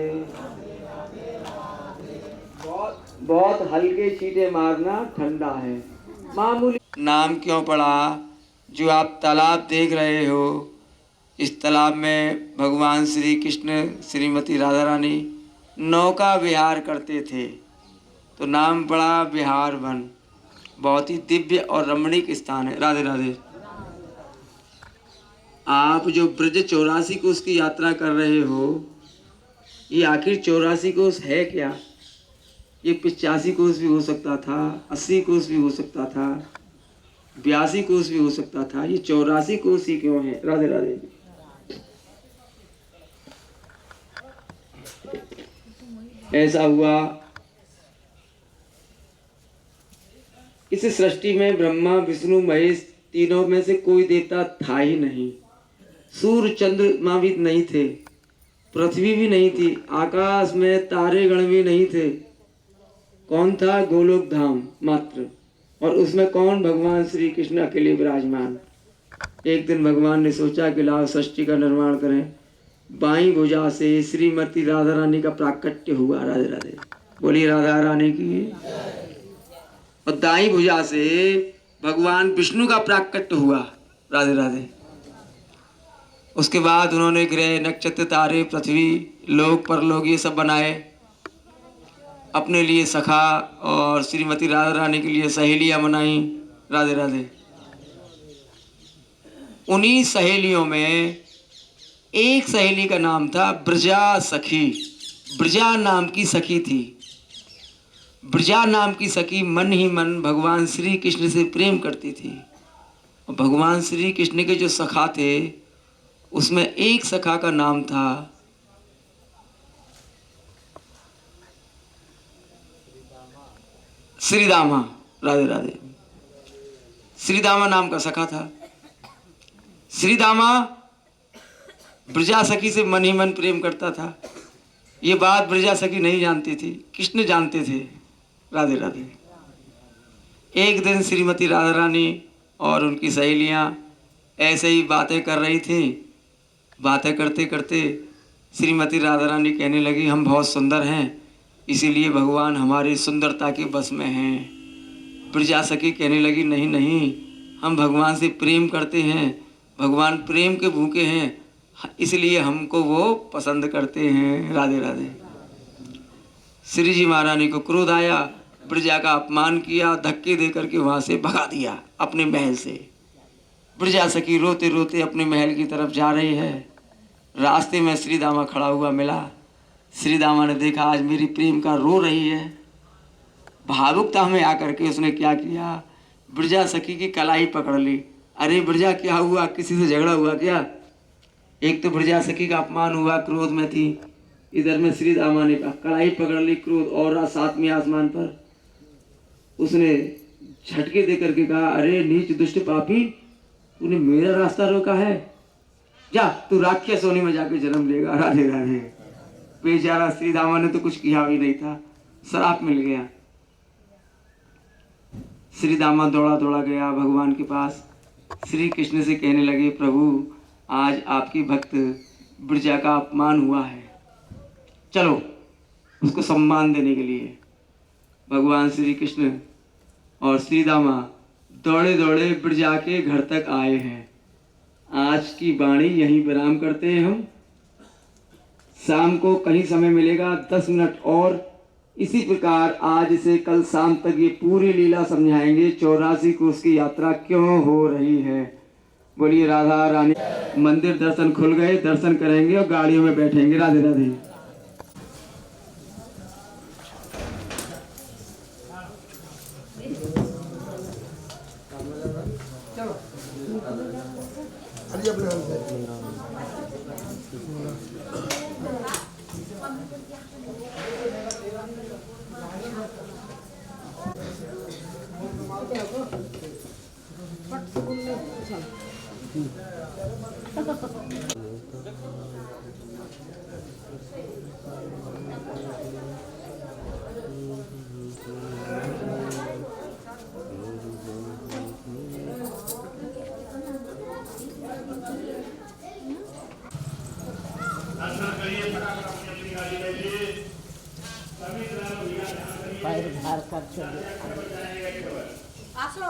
बहुत हल्के छींटे मारना, ठंडा है, मामूली। नाम क्यों पड़ा, जो आप तालाब देख रहे हो, इस तालाब में भगवान श्री कृष्ण श्रीमती राधा रानी नौका विहार करते थे, तो नाम पड़ा विहार वन। बहुत ही दिव्य और रमणीक स्थान है। राधे राधे। आप जो ब्रज 84 कोस की यात्रा कर रहे हो, ये आखिर 84 कोस है क्या? ये 85 कोस भी हो सकता था, 80 कोस भी हो सकता था, 82 कोस भी हो सकता था। ये 84 कोस ही क्यों है? राधे राधे। ऐसा हुआ, इस सृष्टि में ब्रह्मा विष्णु महेश तीनों में से कोई देवता था ही नहीं। सूर्य चंद्रमा भी नहीं थे, पृथ्वी भी नहीं थी, आकाश में तारे गण भी नहीं थे। कौन था? गोलोक धाम मात्र। और उसमें कौन? भगवान श्री कृष्ण अकेले विराजमान। एक दिन भगवान ने सोचा कि लाओ सृष्टि का निर्माण करें। बाईं भुजा से श्रीमती राधा रानी का प्राकट्य हुआ। राधे राधे। बोलिए राधा रानी की। और दाईं भुजा से भगवान विष्णु का प्राकट्य हुआ। राधे राधे। उसके बाद उन्होंने ग्रह नक्षत्र तारे पृथ्वी लोक परलोक ये सब बनाए, अपने लिए सखा और श्रीमती राधा रानी के लिए सहेलियां बनाई। राधे राधे। उन्हीं सहेलियों में एक सहेली का नाम था ब्रजा सखी। ब्रजा नाम की सखी थी। ब्रजा नाम की सखी मन ही मन भगवान श्री कृष्ण से प्रेम करती थी। और भगवान श्री कृष्ण के जो सखा थे, उसमें एक सखा का नाम था श्रीदामा। राधे राधे। श्रीदामा नाम का सखा था। श्रीदामा ब्रजा सखी से मन ही मन प्रेम करता था। ये बात ब्रजा सखी नहीं जानती थी, कृष्ण जानते थे। राधे राधे। एक दिन श्रीमती राधा रानी और उनकी सहेलियां ऐसे ही बातें कर रही थी। बातें करते करते श्रीमती राधा रानी कहने लगी, हम बहुत सुंदर हैं, इसीलिए भगवान हमारी सुंदरता के बस में हैं। ब्रजा सखी कहने लगी, नहीं नहीं, हम भगवान से प्रेम करते हैं, भगवान प्रेम के भूखे हैं, इसलिए हमको वो पसंद करते हैं। राधे राधे। श्री जी महारानी को क्रोध आया, ब्रजा का अपमान किया, धक्के दे करके वहाँ से भगा दिया अपने महल से। ब्रजा सखी रोते रोते अपने महल की तरफ जा रही है। रास्ते में श्रीदामा खड़ा हुआ मिला। श्रीदामा ने देखा आज मेरी प्रेम का रो रही है। भावुकता में आकर के उसने क्या किया? ब्रजा सखी की कलाई पकड़ ली। अरे ब्रजा क्या हुआ? किसी से झगड़ा हुआ क्या? एक तो ब्रजा सखी का अपमान हुआ, क्रोध में थी, इधर में श्रीदामा ने कलाई पकड़ ली, क्रोध और सातवें आसमान पर। उसने झटके दे करके कहा, अरे नीच दुष्ट पापी, तूने मेरा रास्ता रोका है, जा तू राक्षस होने में जाके जन्म लेगा। राधे राधे। बेचारा श्रीदामा ने तो कुछ किया भी नहीं था, श्राप मिल गया। श्रीदामा दौड़ा दौड़ा गया भगवान के पास। श्री कृष्ण से कहने लगे, प्रभु आज आपकी भक्त ब्रजा का अपमान हुआ है, चलो उसको सम्मान देने के लिए। भगवान श्री कृष्ण और श्रीदामा दौड़े दौड़े ब्रजा के घर तक आए हैं। आज की वाणी यहीं विराम करते हैं हम। शाम को कहीं समय मिलेगा 10 मिनट और इसी प्रकार आज से कल शाम तक ये पूरी लीला समझाएंगे। 84 कोस की यात्रा क्यों हो रही है। बोलिए राधा रानी। मंदिर दर्शन खुल गए, दर्शन करेंगे और गाड़ियों में बैठेंगे। राधे राधे। पैर भार कर चलिए। आसो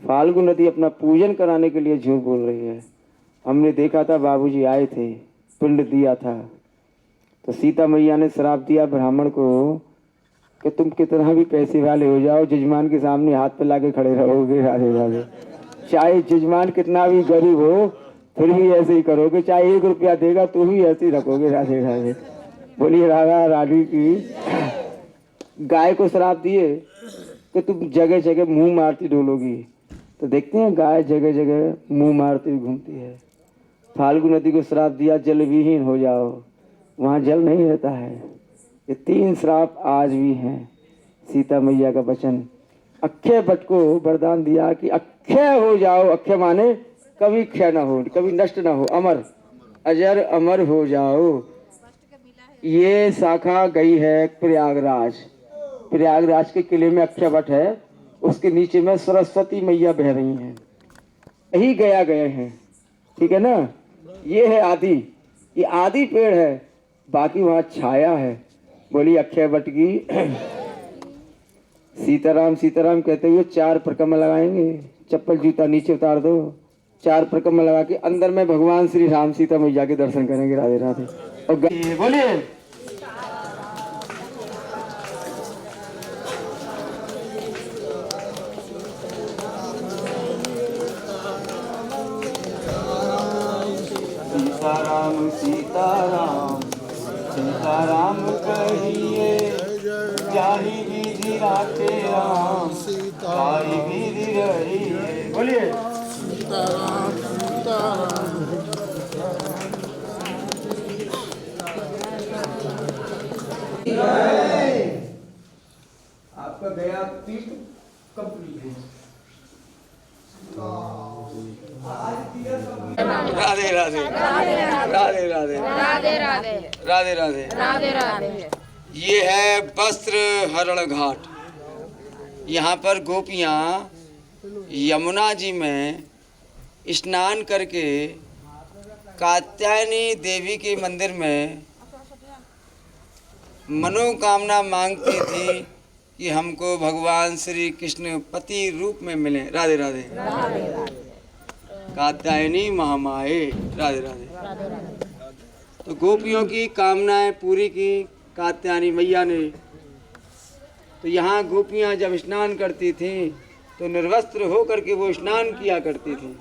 फाल्गु नदी अपना पूजन कराने के लिए झूठ बोल रही है। हमने देखा था, बाबूजी आए थे, पिंड दिया था, तो सीता मैया ने श्राप दिया ब्राह्मण को कि तुम कितना भी पैसे वाले हो जाओ, जजमान के सामने हाथ पे लाके खड़े रहोगे। राधे राधे। चाहे जजमान कितना भी गरीब हो फिर भी ऐसे ही करोगे, चाहे 1 रुपया देगा तो भी ऐसे ही रखोगे। राधे राधे। बोलिए राधा रानी की। गाय को श्राप दिए कि तुम जगह जगह मुंह मारती डोलोगी, तो देखते हैं गाय जगह जगह मुंह मारती हुई घूमती है। फाल्गु नदी को श्राप दिया जल विहीन हो जाओ, वहाँ जल नहीं रहता है। ये 3 श्राप आज भी हैं। सीता मैया का वचन। अक्षय वट को वरदान दिया कि अक्षय हो जाओ। अक्षय माने कभी क्षय न हो, कभी नष्ट न हो, अमर अजर अमर हो जाओ। ये शाखा गई है प्रयागराज। प्रयागराज के किले में अक्षय वट है, उसके नीचे में सरस्वती मैया बह रही हैं। यही गया गए हैं, ठीक है ना। ये है आदि, ये आदि पेड़ है, बाकी वहाँ छाया है। बोली अक्षय वट की। सीताराम सीताराम कहते हुए 4 परिक्रमा लगाएंगे। चप्पल जूता नीचे उतार दो, 4 परिक्रमा लगा के अंदर में भगवान श्री राम सीता मैया के दर्शन करेंगे। राधे राधे। और बोलिए सीताराम सीताराम सीताराम कहिए, जाहि विधि राखे राम, ताहि विधि रहिए। बोलिए सीताराम सीताराम। आपका गया तीर्थ कंप्लीट है। राधे राधे राधे राधे राधे राधे राधे राधे राधे। ये है वस्त्र हरण घाट। यहाँ पर गोपियाँ यमुना जी में स्नान करके कात्यायनी देवी के मंदिर में मनोकामना मांगती थी कि हमको भगवान श्री कृष्ण पति रूप में मिले। राधे राधे। कात्यायनी महामाये। राधे राधे। तो गोपियों की कामनाएं पूरी की कात्यायनी मैया ने। तो यहाँ गोपियाँ जब स्नान करती थीं तो निर्वस्त्र होकर के वो स्नान किया करती थी।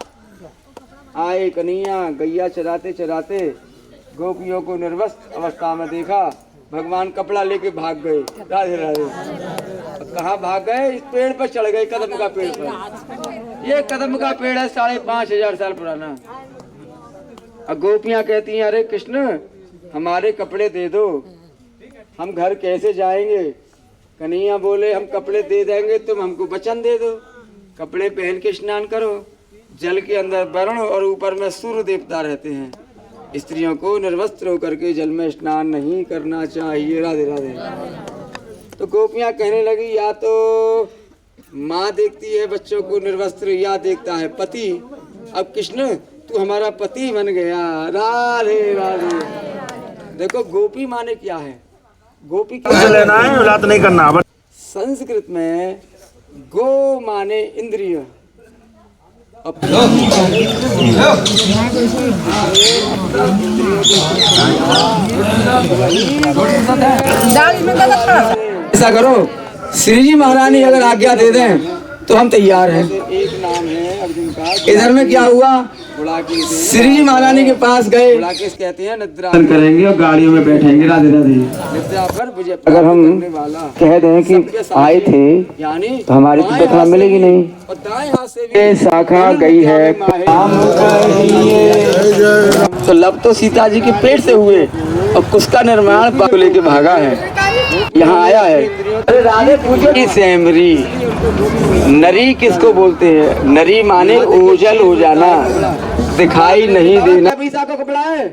आए कन्हैया गैया चराते चराते गोपियों को निर्वस्त्र अवस्था में देखा, भगवान कपड़ा लेके भाग गए। राधे राधे। कहाँ भाग गए? इस पेड़ पर चढ़ गए, कदम का पेड़ पर। ये कदम का पेड़ है 5,500 साल पुराना। अब गोपियाँ कहती हैं अरे कृष्ण हमारे कपड़े दे दो, हम घर कैसे जाएंगे। कन्हैया बोले हम कपड़े दे देंगे, तुम हमको वचन दे दो, कपड़े पहन के स्नान करो। जल के अंदर वरुण और ऊपर में सूर्य देवता रहते हैं। स्त्रियों को निर्वस्त्र होकर के जल में स्नान नहीं करना चाहिए। राधे राधे। तो गोपियाँ कहने लगी या तो माँ देखती है बच्चों को निर्वस्त्र या देखता है पति। अब कृष्ण तू हमारा पति बन गया। राधे राधे। देखो गोपी माने क्या है, गोपी क्या लेना है, विलात नहीं करना। संस्कृत में गो माने इंद्रिय, ऐसा करो श्री जी महारानी अगर आज्ञा दे दें तो हम तैयार हैं। एक नाम है अर्जुन का। इधर में क्या हुआ, श्री जी महारानी के पास गए, कहते हैं निद्रा करेंगे और गाड़ियों में बैठेंगे। राधे राधे। निद्रा पर विजय अगर हम कह दें कि आए थे यानी तो हमारी तो दक्षिणा मिलेगी नहीं। और दाएं हाथ से भी शाखा गई है। तो लब तो सीता जी के पेट से हुए और उसका निर्माण लेके भागा है, यहाँ आया है। अरे राधे पूछो कि सेमरी नरी किसको बोलते हैं? नरी माने ओझल हो जाना, दिखाई नहीं देना। पीसा को कपड़ा है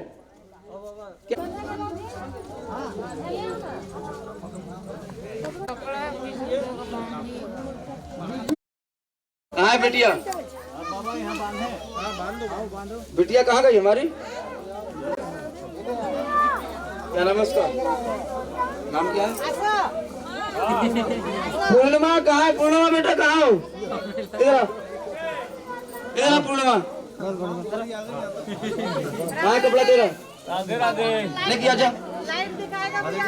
कहाँ है बेटिया? बिटिया कहाँ गई हमारी? क्या नाम है उसका? नाम क्या है? पूर्णिमा कहाँ है? पूर्णिमा बेटा कहाँ हो? इधर इधर आ पूर्णिमा। कहाँ है कपड़ा तेरा? राधे राधे। लेके आ जा। लाइट दिखाएगा भैया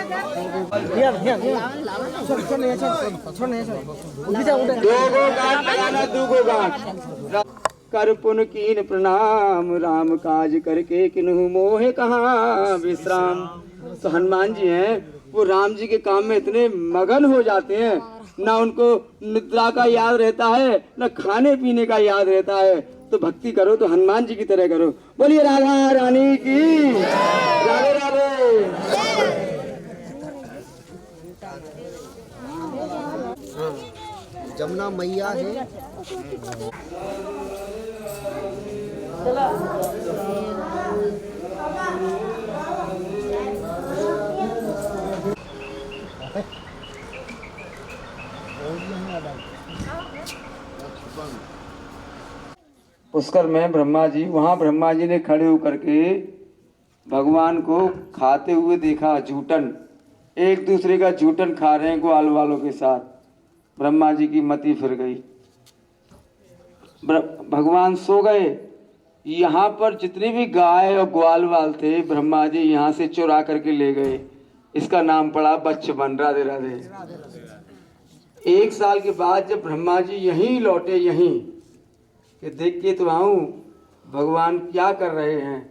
दो गो गांठ लगाना, दो गो गांठ। कर पुन कीन प्रणाम, राम काज करके किन्हु मोहे कहाँ विश्राम। तो हनुमान जी हैं, वो राम जी के काम में इतने मगन हो जाते हैं, ना उनको निद्रा का याद रहता है, ना खाने पीने का याद रहता है। तो भक्ति करो तो हनुमान जी की तरह करो। बोलिए राधा रानी की, राधे राधे। जमुना मैया है। पुष्कर में ब्रह्मा जी, वहां ब्रह्मा जी ने खड़े होकर के भगवान को खाते हुए देखा जूठन, एक दूसरे का जूठन खा रहे हैं ग्वाल वालों के साथ। ब्रह्मा जी की मति फिर गई, भगवान सो गए। यहाँ पर जितने भी गाय और ग्वाल वाल थे ब्रह्मा जी यहाँ से चुरा करके ले गए। इसका नाम पड़ा बच्चवन। राधे राधे। 1 साल के बाद जब ब्रह्मा जी यहीं लौटे, यहीं कि देख के तो आऊँ भगवान क्या कर रहे हैं,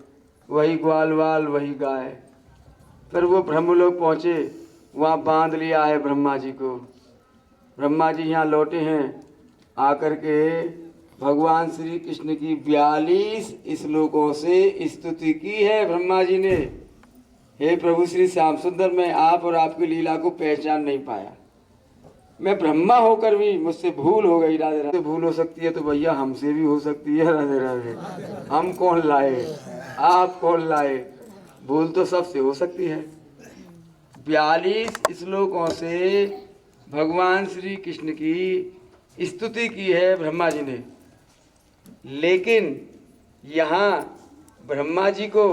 वही ग्वाल वाल वही गाय। फिर वो ब्रह्मलोक पहुँचे, वहाँ बांध लिया है ब्रह्मा जी को। ब्रह्मा जी यहाँ लौटे हैं, आकर के भगवान श्री कृष्ण की 42 श्लोकों से स्तुति की है ब्रह्मा जी ने। हे प्रभु श्री श्याम सुंदर, मैं आप और आपकी लीला को पहचान नहीं पाया। मैं ब्रह्मा होकर भी मुझसे भूल हो गई। राधे राधे। भूल हो सकती है तो भैया हमसे भी हो सकती है। राधे राधे। हम कौन लाए, आप कौन लाए, भूल तो सबसे हो सकती है। 42 श्लोकों से भगवान श्री कृष्ण की स्तुति की है ब्रह्मा जी ने। लेकिन यहाँ ब्रह्मा जी को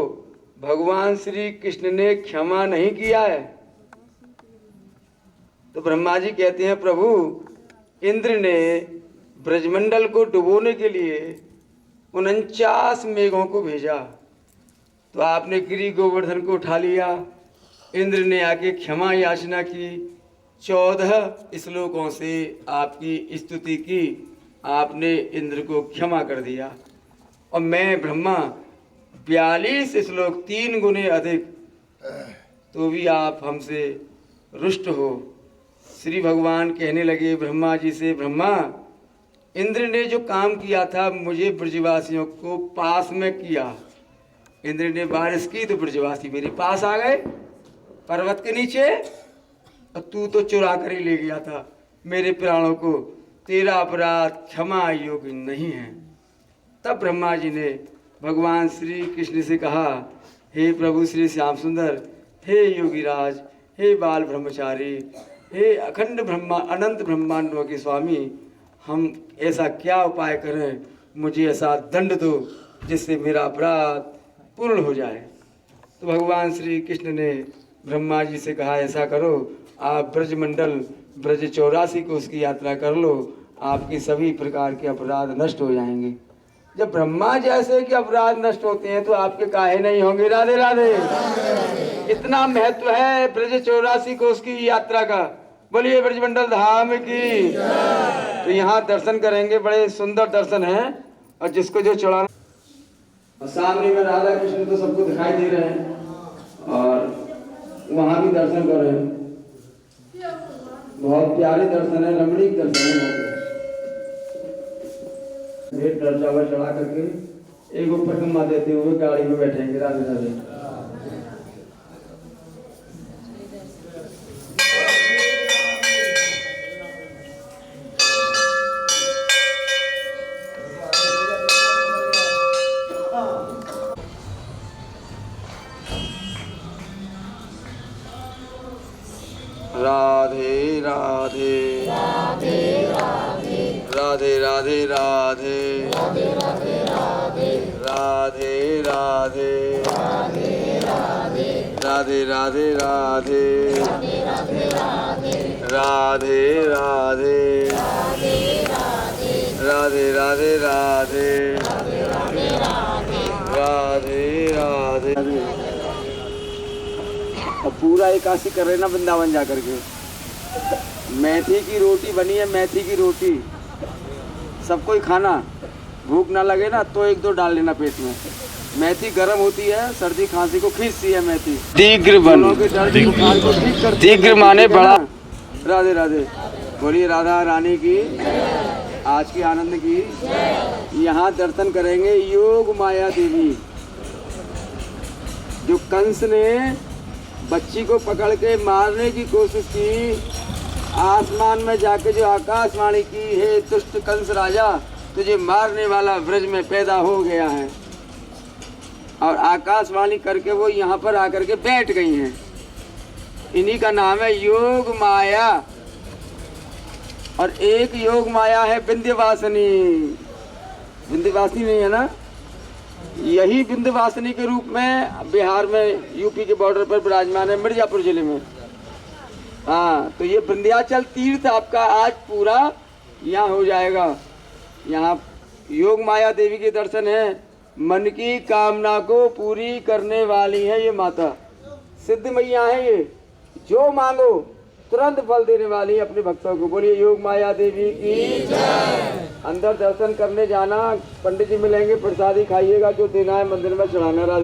भगवान श्री कृष्ण ने क्षमा नहीं किया है। तो ब्रह्मा जी कहते हैं, प्रभु इंद्र ने ब्रजमंडल को डुबोने के लिए 49 मेघों को भेजा, तो आपने गिरि गोवर्धन को उठा लिया। इंद्र ने आके क्षमा याचना की, 14 श्लोकों से आपकी स्तुति की, आपने इंद्र को क्षमा कर दिया। और मैं ब्रह्मा 42 श्लोक 3 गुने अधिक, तो भी आप हमसे रुष्ट हो। श्री भगवान कहने लगे ब्रह्मा जी से, ब्रह्मा इंद्र ने जो काम किया था मुझे ब्रजवासियों को पास में किया। इंद्र ने बारिश की तो ब्रजवासी मेरे पास आ गए पर्वत के नीचे, और तू तो चुरा कर ही ले गया था मेरे प्राणों को। तेरा अपराध क्षमा योग्य नहीं है। तब ब्रह्मा जी ने भगवान श्री कृष्ण से कहा, हे प्रभु श्री श्याम सुंदर, हे योगीराज, हे बाल ब्रह्मचारी, हे अखंड ब्रह्मा अनंत ब्रह्मांडों के स्वामी, हम ऐसा क्या उपाय करें, मुझे ऐसा दंड दो जिससे मेरा अपराध पूर्ण हो जाए। तो भगवान श्री कृष्ण ने ब्रह्मा जी से कहा, ऐसा करो, आप ब्रजमंडल ब्रज 84 को उसकी यात्रा कर लो, आपके सभी प्रकार के अपराध नष्ट हो जाएंगे। जब ब्रह्मा जैसे के अपराध नष्ट होते हैं तो आपके काहे नहीं होंगे। राधे राधे। इतना महत्व है ब्रज 84 को उसकी यात्रा का। बोलिए ब्रजमंडल धाम की। तो यहाँ दर्शन करेंगे, बड़े सुंदर दर्शन हैं। और जिसको जो चढ़ाना, सामने में राधा कृष्ण तो सबको दिखाई दे रहे हैं, और वहाँ भी दर्शन कर रहे हैं। बहुत प्यारे दर्शन है, रमणीक दर्शन है। भेंट चावल चढ़ा करके एक ऊपर परिक्रमा देते हुए गाड़ी में बैठेंगे। राधे राधे। राधे राधे राधे राधे राधे राधे राधे राधे राधे राधे राधे राधे राधे राधे राधे राधे राधे। अब पूरा एकादशी कर रहे ना वृंदावन जा करके। मेथी की रोटी बनी है, मेथी की रोटी सबको ही खाना, भूख ना लगे ना तो एक दो डाल लेना पेट में। मेथी गर्म होती है, सर्दी खांसी को खींचती है मेथी। दीर्घ माने बड़ा। राधे राधे। बोलिए राधा रानी की, आज की आनंद की। यहाँ दर्शन करेंगे योग माया देवी, जो कंस ने बच्ची को पकड़ के मारने की कोशिश की। आसमान में जाके जो आकाशवाणी की, हे दुष्ट कंस राजा, तुझे मारने वाला ब्रज में पैदा हो गया है। और आकाशवाणी करके वो यहाँ पर आकर के बैठ गई हैं। इन्हीं का नाम है योग माया। और एक योग माया है विंध्यवासिनी। विंध्यवासिनी नहीं है ना, यही विंध्यवासिनी के रूप में बिहार में यूपी के बॉर्डर पर विराजमान है, मिर्जापुर जिले में। हाँ, तो ये विंध्याचल तीर्थ आपका आज पूरा यहाँ हो जाएगा। यहाँ योग माया देवी के दर्शन है। मन की कामना को पूरी करने वाली है ये माता, सिद्ध मैया है ये। जो मांगो तुरंत फल देने वाली है अपने भक्तों को। बोलिए योग माया देवी की जय। अंदर दर्शन करने जाना, पंडित जी मिलेंगे, प्रसादी खाइएगा, जो देना है मंदिर में चढ़ाना।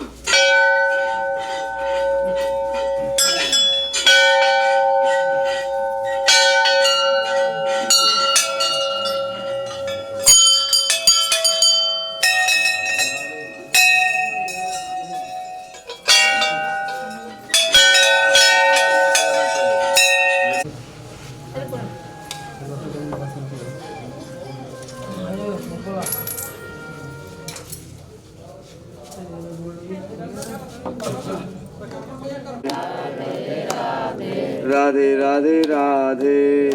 राधे राधे राधे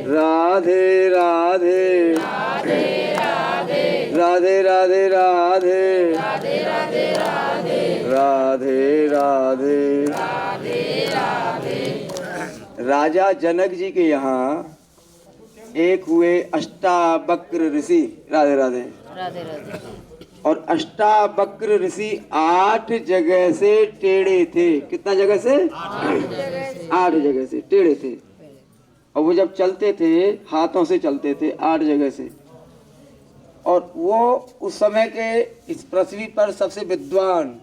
राधे राधे राधे राधे राधे राधे राधे राधे। राजा जनक जी के यहाँ एक हुए अष्टावक्र ऋषि। राधे राधे राधे राधे। और अष्टावक्र ऋषि 8 जगह से टेढ़े थे। कितना जगह से? 8 जगह से टेढ़े थे। और वो जब चलते थे हाथों से चलते थे 8 जगह से। और वो उस समय के इस पृथ्वी पर सबसे विद्वान,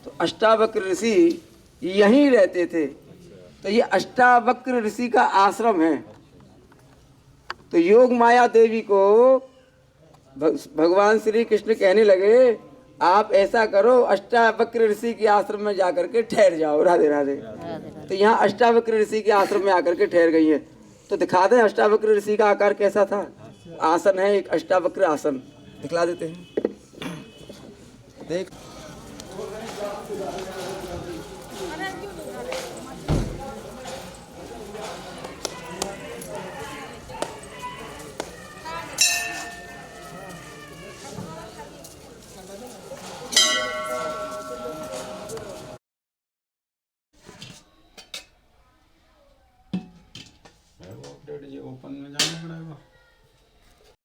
तो अष्टावक्र ऋषि यहीं रहते थे। तो ये अष्टावक्र ऋषि का आश्रम है। तो योग माया देवी को भगवान श्री कृष्ण कहने लगे, आप ऐसा करो, अष्टावक्र ऋषि के आश्रम में जाकर के ठहर जाओ। राधे राधे। तो यहाँ अष्टावक्र ऋषि के आश्रम में आकर के ठहर गई है। तो दिखा दें अष्टावक्र ऋषि का आकार कैसा था। आसन है एक अष्टावक्र आसन, दिखला देते हैं। देख